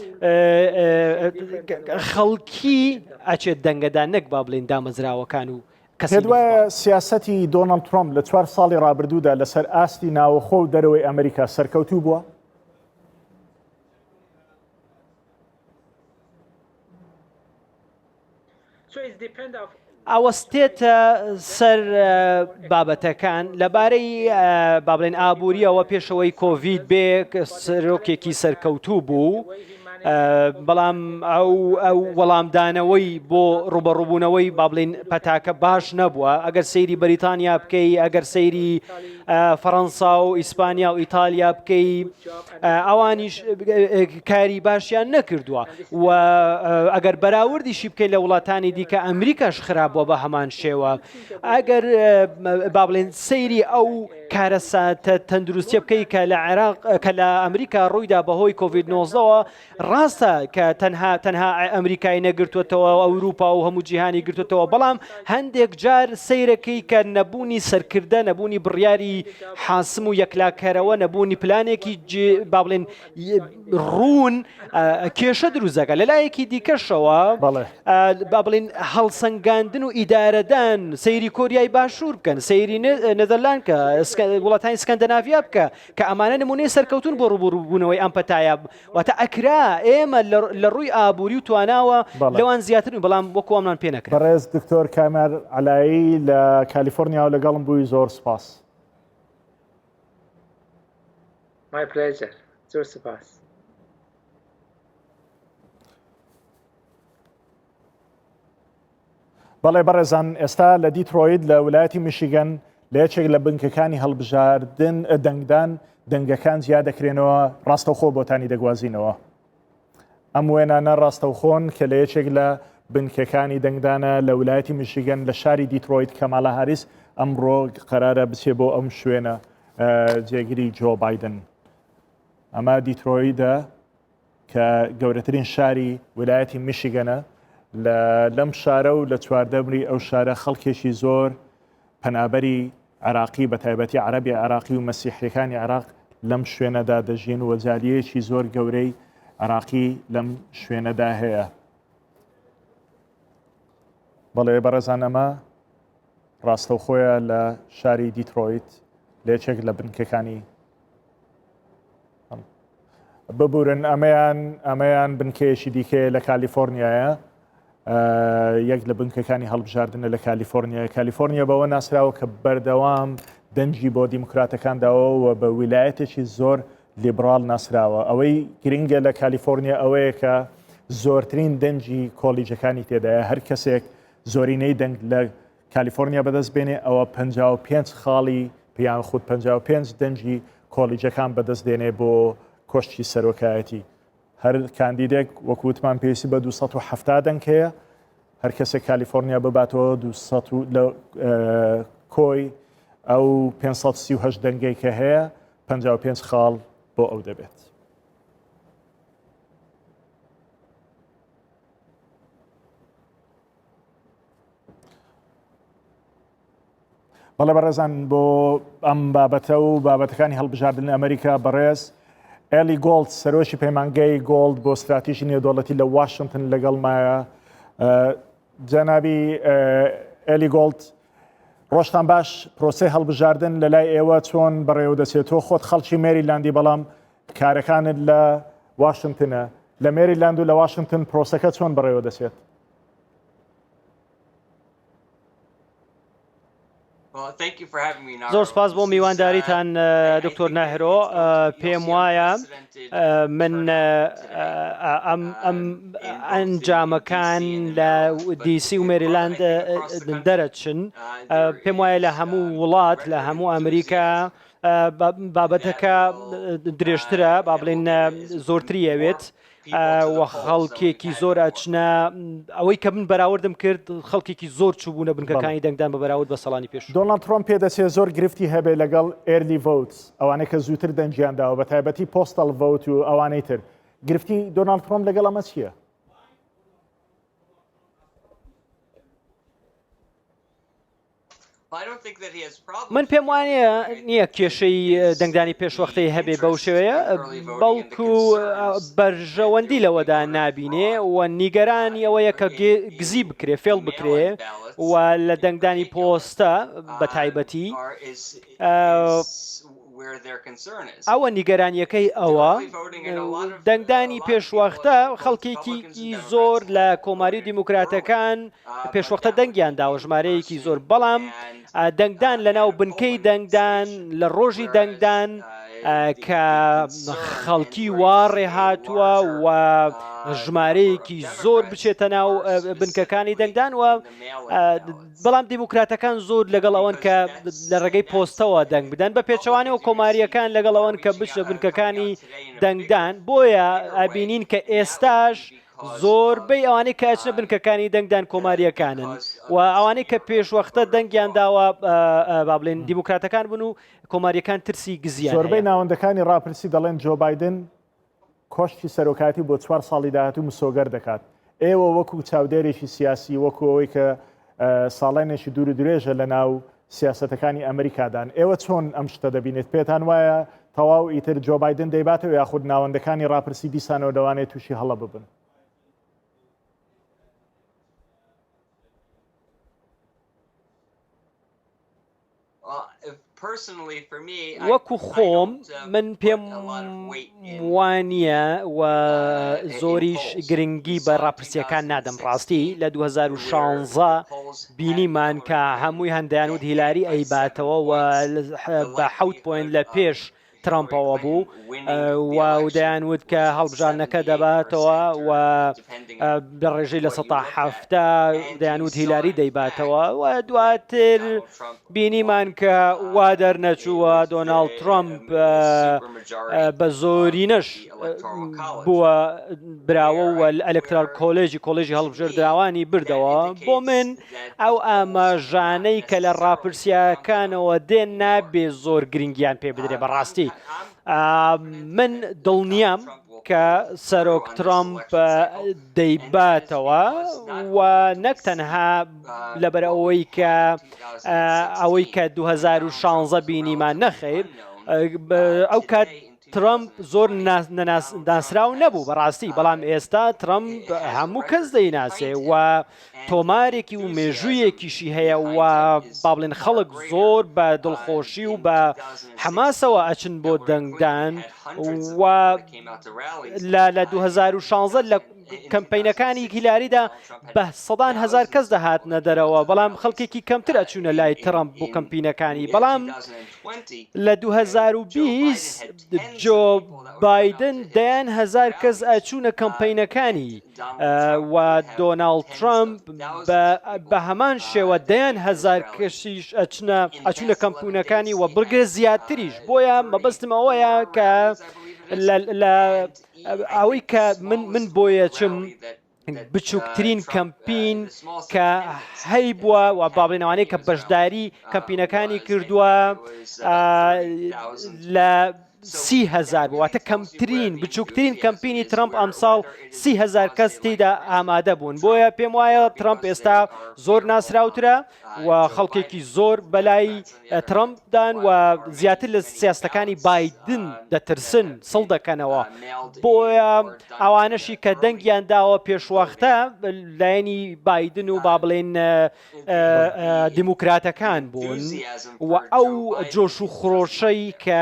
خەڵکی ئەچێت دەنگەدا نەک با بڵێن دامەزراوەکان و پێت وایە سیاسەتی دۆناڵد ترامپ لە 4 ساڵی ڕابردوودا لەسەر ئاستی ناوەخۆ و دەرەوەی ئەمریکا سەرکەوتوو بووە؟ ئەوەستێتە سەر بابەتەکان لەبارەی با بڵێن ئابووریەوە پێشەوەی کۆڤید بێ سەرۆکێکی سەرکەوتوو بوو. بەڵام ئەو وەڵامدانەوەی بۆ ڕوبەڕووبوونەوەی با بڵێن پەتاکە باش نەبووە. ئەگەر سەیری بەریتانیا بکەی، ئەگەر سەیری فەڕەنسا و ئیسپانیا و ئیتالیا بکەی، ئەوانیش کاری باشیان نەکردووە و ئەگەر بەراوردیشی بکەیت لە وڵاتانی دیکە ئەمریکاش خراپبووە بە هەمان شێوە. ئەگەر با بڵێن سەیری ئەو کارەساتە تەندروستیە بکەی کە لە ئەمریکا ڕوویدا بەهۆی کۆڤید 19ەوە ڕاستە کە تەنها ئەمریکای نەگرتوێتەوە ئەوروپا و هەموو جیهانی گرتوێتەوە، بەڵام هەندێک جار سەیرەکەی کە نەبوونی سەرکردە، نەبوونی بڕیاری حاسم و یەکلاکەرەوە، نەبوونی پلانێکی با بڵێن ڕوون کێشە دروستەکە. لەلایەکی دیکەشەوە با بڵێن هەڵسەنگاندن و ئیدارەدان سەیری کۆریای باشوور بکەن، سەیری نەدەرلاند کە وڵاتانی سکەندەناڤیا بکە کە ئەمانە نمونەی سەرکەوتون بۆ ڕووبوونەوەی ئەم پەتایە واتە ئەکرا ئێمە لە ڕووی ئابووری و تواناوە لەوان زیاتر بەڵام وەکو ئەممان پێ نەکرا. بەڕێز دکتۆر کامەر علایی لە کالیفۆرنیا و لەگەڵم بووی زۆر سپاس. My pleasure. زۆر سپاس. بەڵێ بەڕێزان ئێستا لە دیترۆیت لە ویلایەتی میشیگەن لە یەکێک لە بنکەکانی هەڵبژاردن دەنگدان دەنگەکان زیاد دەکرێنەوە ڕاستەوخۆ بۆتانی دەگوازینەوە. ئەم وێنانە ڕاستەوخۆن کە لە یەکێک لە بنکەکانی دەنگدانە لە ویلایەتی میشیگەن لە شاری دیترۆیت کەمالا هاریس ئەمڕۆ قەرارە بچێ بۆ ئەم شوێنە جێگیری جۆ بایدن. ئەمە دیترۆیدە کە گەورەترین شاری ویلایەتی میشیگەنە. لەم شارە و لە چواردەبری ئەو شارە خەڵکێکی زۆر پەنابەری عراقی بە تایبەتی عەرەبی عراقی و مەسیحیەکانی عراق لەم شوێنەدا دەژین و جالیەیەکی زۆر گەورەی عراقی لەم شوێنەدا هەیە. بەڵێ بەڕێزان ئەمە ڕاستەوخۆیە لە شاری دیترۆیت لە یەکێک لە بنکەکانی ببورن. ئەمەیان بنکەیەکی دیکەیە لە کالیفۆرنیایە، یەک لە بنکەکانی هەڵبژاردنە لە کالیفۆرنیا. کالیفۆرنیا بەوە ناسراوە کە بەردەوام دەنجی بۆ دیموکراتەکان داوە و بە ویلایەتێکی زۆر لیبرال ناسراوە. ئەوەی گرنگە لە کالیفۆرنیا ئەوەیە کە زۆرترین دەنجی کۆلیجەکانی تێدایە. هەر کەسێک زۆرینەی دەنگ لە کالیفۆرنیا بەدەست بێنێ ئەوە 55 خاڵی پیان خود 55 دەنجی کۆلیجەکان بەدەست دێنێ بۆ کۆشتی سەرۆکایەتی. هەر کاندیدێک وەکووتمان پێویستی بە 270 دەنگ هەیە. هەر کەسێک کالیفۆرنیا بباتەوە 200 لە کۆی ئەو 538 دەنگی کە هەیە 55 خاڵ بۆ ئەو دەبێت. بەڵێ بەڕێزان بۆ ئەم بابەتە و بابەتەکانی هەڵبژاردن ئەمریکا بەڕێز ئێلی گۆڵد سەرۆکی پەیمانگەی گۆڵد بۆ استراتیژی نێودەوڵەتی لە واشنگتن لەگەڵمایە. جەنابی ئێلی گۆڵد ڕۆژتان باش پرۆسەی هەڵبژاردن لە لای ئێوە چۆن بەڕێوە دەچێتەوە خۆت خەڵکی مێریلاندی بەڵام کارەکانت لە واشنگتنە لە مێریلاند و لە واشنگتن پرۆسەکە چۆن بەڕێوە دەچێت؟ زۆر سپاس بۆ میوانداریتان دکتۆر ناهرۆ پێم وایە من ئەم ئەنجامەکان لە دیسی و مێریلاند دەرەچن پێم وایە لە هەموو وڵات لە هەموو ئەمریکا بابەتەکە درێژترە با بڵێن زۆرتری ئەوێت وە خەڵکێکی زۆر ئەچنە ئەوەی کە من بەراوردم کرد خەڵکێکی زۆر چوو بوونە بنکەکانی دەنگدان بە بەراورد بە ساڵانی پێش. دۆناڵد ترۆمپ پێدەچێت زۆر گرفتی هەبێ لەگەڵ ئێرلی ڤۆت ئەوانەیە کە زووتر دەنجیانداوە بە تایبەتی پۆستەڵ ڤۆت و ئەوانەی تر گرفتی دۆناڵد ترۆمپ لەگەڵ ئەمە چییە؟ من پێم وانە نییە کێشەی دەنگدانی پێشوەختەی هەبێ بەو شێوەیە بەڵکو بەرژەوەندی لەوەدا نابینێ و نیگەرانی ئەوەیە کە گزی بکرێ فێڵ بکرێ و لە دەنگدانی پۆستە بە تایبەتی ئەوە نیگەرانیەکەی ئەوە دەنگدانی پێشوەختە خەڵکێکی زۆر لە کۆماری دیموکراتەکان پێشوەختە دەنگیاندا و ژمارەیەکی زۆر بەڵام دەنگدان لە ناو بنکەی دەنگدان لە ڕۆژی دەنگدان کە خەڵکی واڕێ هاتووە و ژمارەیەکی زۆر بچێتە ناو بنکەکانی دەنگدان و بەڵام دیموکراتەکان زۆر لەگەڵ ئەوەن کە لە ڕێگەی پۆستەوە دەنگ بدەن بە پێچەوانێ و کۆماریەکان لەگەڵ ئەوەن کە بچە بنکەکانی دەنگدان بۆیە ئابینین کە ئێستاش زۆربەی ئەوانەی کە ئەچنە بنکەکانی دەنگدان کۆماریەکانن و ئەوانەی کە پێشوەختە دەنگیان داوە با بڵێن دیموکراتەکان بن و کۆماریەکان ترسی گزیان زۆربەی ناوەندەکانی ڕاپرسی دەڵێن جۆ بایدن کۆشتی سەرۆکاتی بۆ 4 ساڵی داهاتوو مسۆگەر دەکات ئێوە وەکو چاودێرێکی سیاسی وەکو ئەوەی کە ساڵێنێکی دوور و درێژە لە ناو سیاسەتەکانی ئەمریکادان ئێوە چۆن ئەم شتە دەبینێت پێتان وایە تەواو ئیتر جۆ بایدن دەیباتەوە یاخود ناوەندەکانی ڕاپرسی دیسانەوە دەوانێت تووشی هەڵە ببن؟ وەکو خۆم من پێم وانە و زۆریش گرنگی بە ڕاپرسیەکان نادەم ڕاستی لە 2016 بینیمان کە هەمووی هەندیان و هیلاری ئەیباتەوە و بە 7 پوین لە پێش ترامپەوە بوو و دەیانوت کە هەڵبژارنەکە دەباتەوە و بە ڕێژەی لە 1970 دەیانوت هیلاری دەیباتەوە و دواتر بینیمان کە وا دەرنەچووە دۆناڵد ترامپ بە زۆرینەش بووە براوە و ئەلکترال کۆلێژی هەڵبژێردراوانی بردەوە بۆ من ئەو ئاماژانەی کە لە ڕاپرسیەکانەوە دێن نابێ زۆر گرنگیان پێ بدرێ بەڕاستی من دڵنیام کە سەرۆک ترامپ دەیباتەوە و نەک تەنها لەبەر ئەوەی کە 2016 بینیمان نەخێر ئەو کات ترامپ زۆر ناسراو نەبوو بەڕاستی بەڵام ئێستا ترامپ هەموو کەس دەیناسێ و تۆمارێکی و مێژوویەکیشی هەیە و با بڵێن خەڵک زۆر بە دڵخۆشی و بە حەماسەوە ئەچن بۆ دەنگدان و لە 2016 لە کەمپینەکانی هیلاریدا بە 100,000 کەس دەهاتنە دەرەوە بەڵام خەڵکێکی کەمتر ئەچوونە لای ترامپ بۆ کەمپینەکانی بەڵام لە 2020 جۆ بایدن 10,000 کەس ئەچوونە کەمپینەکانی و دۆناڵد ترامپ بە هەمان شێوە 10,000 کەشیش ئەچوونە کەمپینەکانی و بڕگرە زیاتریش بۆیە مەبەستم ئەوەیە کە ئەوەی کە من بۆیە چم بچووکترین کەمپین کە هەی بووە و بابڵێنەوانەیە کە بەشداری کەمپینەکانی کردووە 30,000 بواتە کەمترین بچووکترین کەمپینی ترامپ ئەمساڵ 30,000 کەس تێیدا ئامادە بوون بۆیە پێم وایە ترامپ ئێستا زۆر ناسراوترە و خەڵکێکی زۆر بەلای ترامپدان و زیاتر لە سیاستەکانی بایدن دەترسن سڵ دەکەنەوە بۆیە ئەوانەشی کە دەنگیان داوە پێشوەختە لایەنی بایدن و با بڵێن دیموکراتەکان بوون و ئەو جۆش و خڕۆشەی کە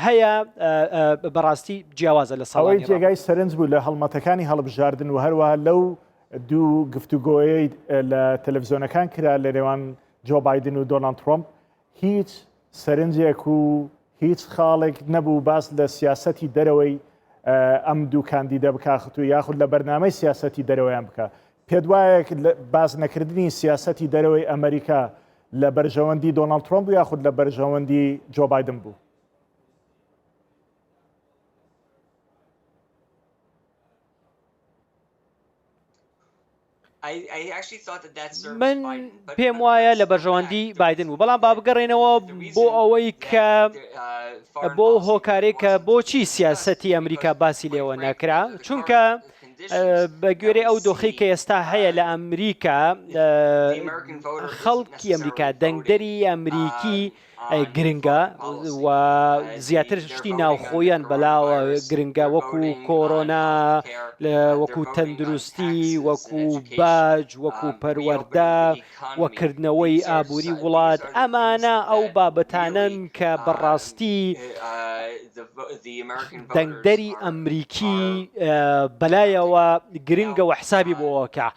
هەیە بەڕاستی جیاوازە لە ئەوەی ساڵی جێگای سەرنج بوو لە هەڵمەتەکانی هەڵبژاردن و هەروەها لەو دوو گفتوگۆیەی لە تەلەڤیزیۆنەکان کرا لە نێوان جۆ بایدن و دۆناڵد ترۆمپ هیچ سەرنجێک و هیچ خاڵێک نەبوو باس لە سیاسەتی دەرەوەی ئەم دوو کاندیدە بکاخت و یاخود لە بەرنامەی سیاسەتی دەرەوەیان بکە پێت وایە باز نەکردنی سیاسەتی دەرەوەی ئەمریکا لە بەرژەوەندی دۆناڵد ترۆمپ و یاخود لە بەرژەوەندی جۆ بایدن بوو. من پێم وایە لە بەرژەوەندی بایدن بوو بەڵام با بگەڕێنەوە بۆ ئەوەی کە بۆ هۆکارێک کە بۆچی سیاسەتی ئەمریکا باسی لێوە نەکرا چونکە بە گوێرەی ئەو دۆخی کە ئێستا هەیە لە ئەمریکا خەڵکی ئەمریکا دەنگدەری ئەمریکی گرنگە و زیاتر شتی ناوخۆیان بەلاوە گرنگە وەکو کۆڕۆنا وەکو تەندروستی وەکو باج وەکو پەروەردە وەکردنەوەی ئابووری وڵات ئەمانە ئەو بابەتانن کە بەڕاستی دەنگدەری ئەمریکی بەلایەوە گرنگە و حسابی بۆەکە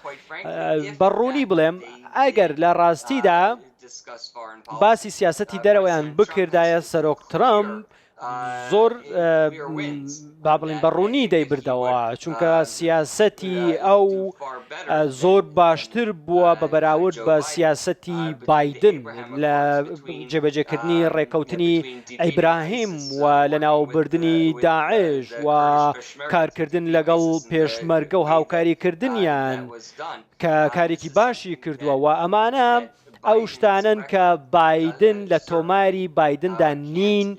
بەڕوونی بڵێم ئەگەر لە ڕاستیدا باسی سیاسەتی دەرەوەیان بکردایە سەرۆک ترامپ زۆر با بڵین بەڕوونی دەیبردەوە چونکە سیاسەتی ئەو زۆر باشتر بووە بە بەراورد بە سیاسەتی بایدن لە جێبەجێکردنی ڕێکەوتنی ئەیبراهیم و لە ناوبردننی داعش و کارکردن لەگەڵ پێشمەرگە و هاوکاریکردنیان کە کارێکی باشی کردووە و ئەمانە ئەو شتانن کە بایدن لە تۆماری بایدندا نین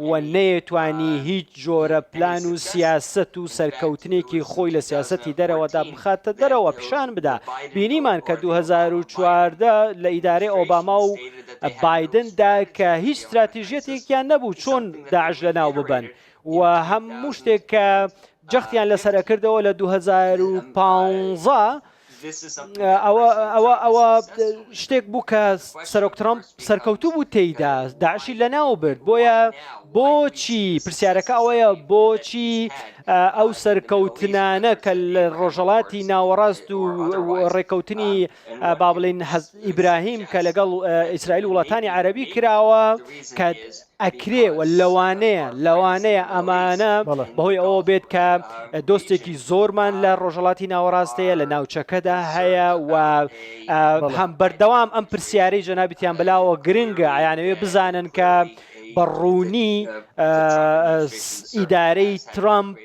و نەیەتوانی هیچ جۆرە پلان و سیاست و سەرکەوتنێکی خۆی لە سیاسەتی دەرەوەدا بخاتە دەرەوە پیشان بدا بینیمان کە 2014 لە ئیدارەی ئۆباما و بایدندا کە هیچ استراتیژیەتێکیان نەبوو چۆن داعش لەناو ببەن و هەموو شتێک کە جەختیان لەسەرە کردەوە لە 2015 ئەوە شتێک بوو کە سەرۆک ترامپ سەرکەوتوو بوو تێیدا داعشی لەناو برد بۆیە بۆچی پرسیارەکە ئەوەیە بۆچی ئەو سەرکەوتنانە کە لە ڕۆژەڵاتی ناوەڕاست و ڕێکەوتنی با بڵێن ئیبراهیم کە لەگەڵ ئیسرائیل وڵاتانی عەرەبی کراوە کە ئەکرێ و لەوانەیە ئەمانە بەهۆی ئەوە بێت کە دۆستێکی زۆرمان لە ڕۆژەڵاتی ناوەڕاستەیە لە ناوچەکەدا هەیە و هەم بەردەوام ئەم پرسیارەی جەنابیتیان بەلاوە گرنگە ئەیانەوێ بزانن کە بەڕوونی ئیدارەی ترامپ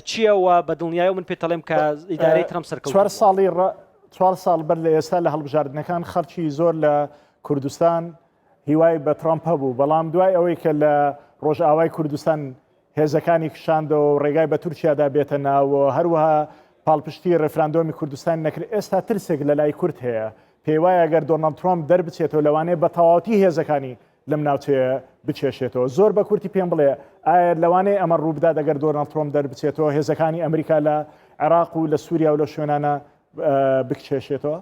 چییەوە بە دڵنیایی من پێتەڵێم کە ئیدارەی ترامپ سەرکەوت 4 ساڵ بەر لە ئێستا لە هەڵبژاردنەکان خەڵکی زۆر لە کوردستان هیوای بە ترامپ هەبوو بەڵام دوای ئەوەی کە لە ڕۆژئاوای کوردستان هێزەکانی کشاندەوە و ڕێگای بە تورکیادا بێتە ناوە هەروەها پاڵپشتی ڕێفراندۆمی کوردستان نەکرد ئێستا ترسێک لە لای کورد هەیە پێی وایە ئەگەر دۆناڵد ترامپ دەربچێتەوە لەوانەیە بە تەواوەتی هێزەکانی لەم ناوچەیە بچێشێتەوە زۆر بە کورتی پێم بڵێ ئایا لەوانەیە ئەمە ڕووبدات ئەگەر دۆناڵد ترامپ دەربچێتەوە هێزەکانی ئەمریکا لە عێراق و لە سووریا و لە شوێنانە بکچێشێتەوە؟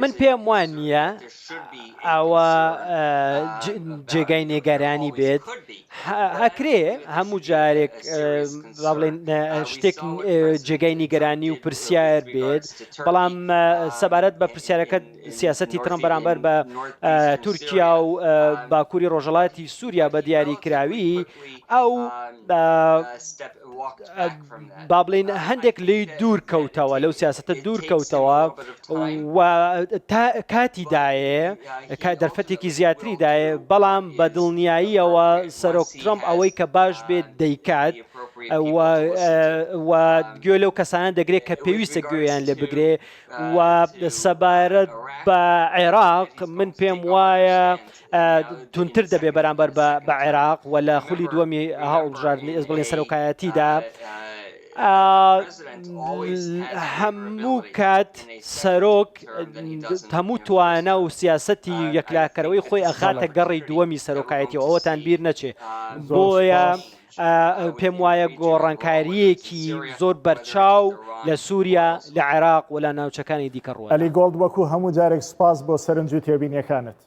من پێم وانە ئەوە جێگای نێگەرانی بێت هەکرێ هەموو جارێک بڵێن شتێک جێگای نیگەرانی و پرسیار بێت بەڵام سەبارەت بە پرسیارەکە سیاسەتی ترامپ بەرامبەر بە تورکیا و باکووری ڕۆژەڵاتی سووریا بە دیاری کراوی ئەو با بڵێن هەندێک لی دوور کەوتەوە لەو سیاسەتە دوور کەوتەوە و کاتیدایە دەرفەتێکی زیاتریدایە بەڵام بە دڵنیاییەوە سەرۆک ترامپ ئەوەی کە باش بێت دەیکات گوێ لەو کەسانە دەگرێت کە پێویستە گوێیان لێ بگرێ و سەبارەت بە عێراق من پێم وایە تونتر دەبێ بەرامبەر بە عێراق و لە خولی دووەمی هەڵبژاردننی ئەس بڵێن سەرۆکایەتیدا هەموو کات سەرۆک هەموو توانە و سیاسەتی یەکلاکەرەوەی خۆی ئەخاتە گەڕی دووەمی سەرۆکایەتی ئەوەتان بیر نەچێ بۆیە پێم وایە گۆڕانکاریەکی زۆر بەرچاو لە سووریا لە عێراق و لە ناوچەکانی دیکە ڕوە ئەلی گۆڵد وەکو هەموو جارێک سپاس بۆ سەرنج و تێبینیەکانت.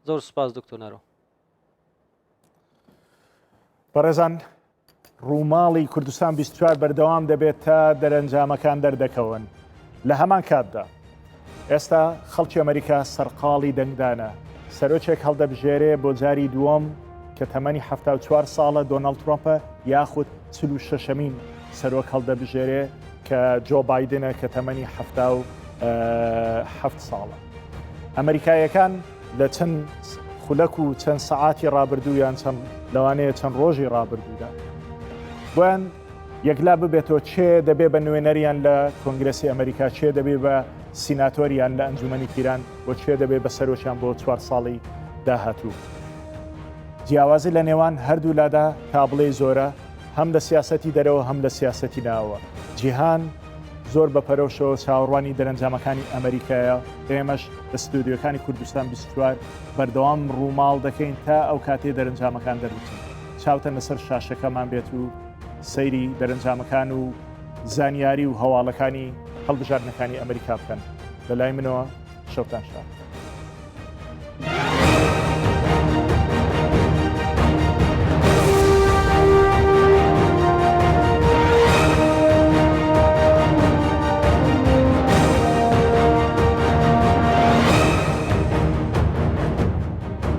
زۆر سپاس دکتۆر نەرۆ. بەڕێزان ڕووماڵی کوردستان 24 بەردەوام دەبێت تا دەرەنجامەکان دەردەکەون. لە هەمان کاتدا ئێستا خەڵکی ئەمریکا سەرقاڵی دەنگدانە سەرۆکێک هەڵدەبژێرێ بۆ جاری دووەم کە تەمەنی 74 ساڵە دۆناڵد ترۆمپە یاخود 46مین سەرۆک هەڵدەبژێرێ کە جۆ بایدنە کە تەمەنی 77 ساڵە. ئەمریکایەکان لە چەند خولەک و چەند سەعاتی ڕابردوویان لەوانەیە چەند ڕۆژی ڕابردوودا بۆیان یەکلا ببێتەوە چێ دەبێ بە نوێنەریان لە کۆنگرسی ئەمریکا چێ دەبێ بە سیناتۆریان لە ئەنجومەنی پیران بۆ چێ دەبێ بە سەرۆکیان بۆ 4 ساڵی داهاتوو. جیاوازی لە نێوان هەردوو لادا تابڵێ زۆرە هەم لە سیاسەتی دەرەوە هەم لە سیاسەتی ناوە. جیهان زۆر بەپەرۆشەوە چاوەڕوانی دەرەنجامەکانی ئەمریکایە ئێمەش لە ستودیۆکانی کوردستان 24 بەردەوام ڕووماڵ دەکەین تا ئەو کاتێ دەرەنجامەکان دەربچن. چاوتە لەسەر شاشەکەمان بێت و سەیری دەرەنجامەکان و زانیاری و هەواڵەکانی هەڵبژاردنەکانی ئەمریکا بکەن. لە لای منەوە شەوتان شاد.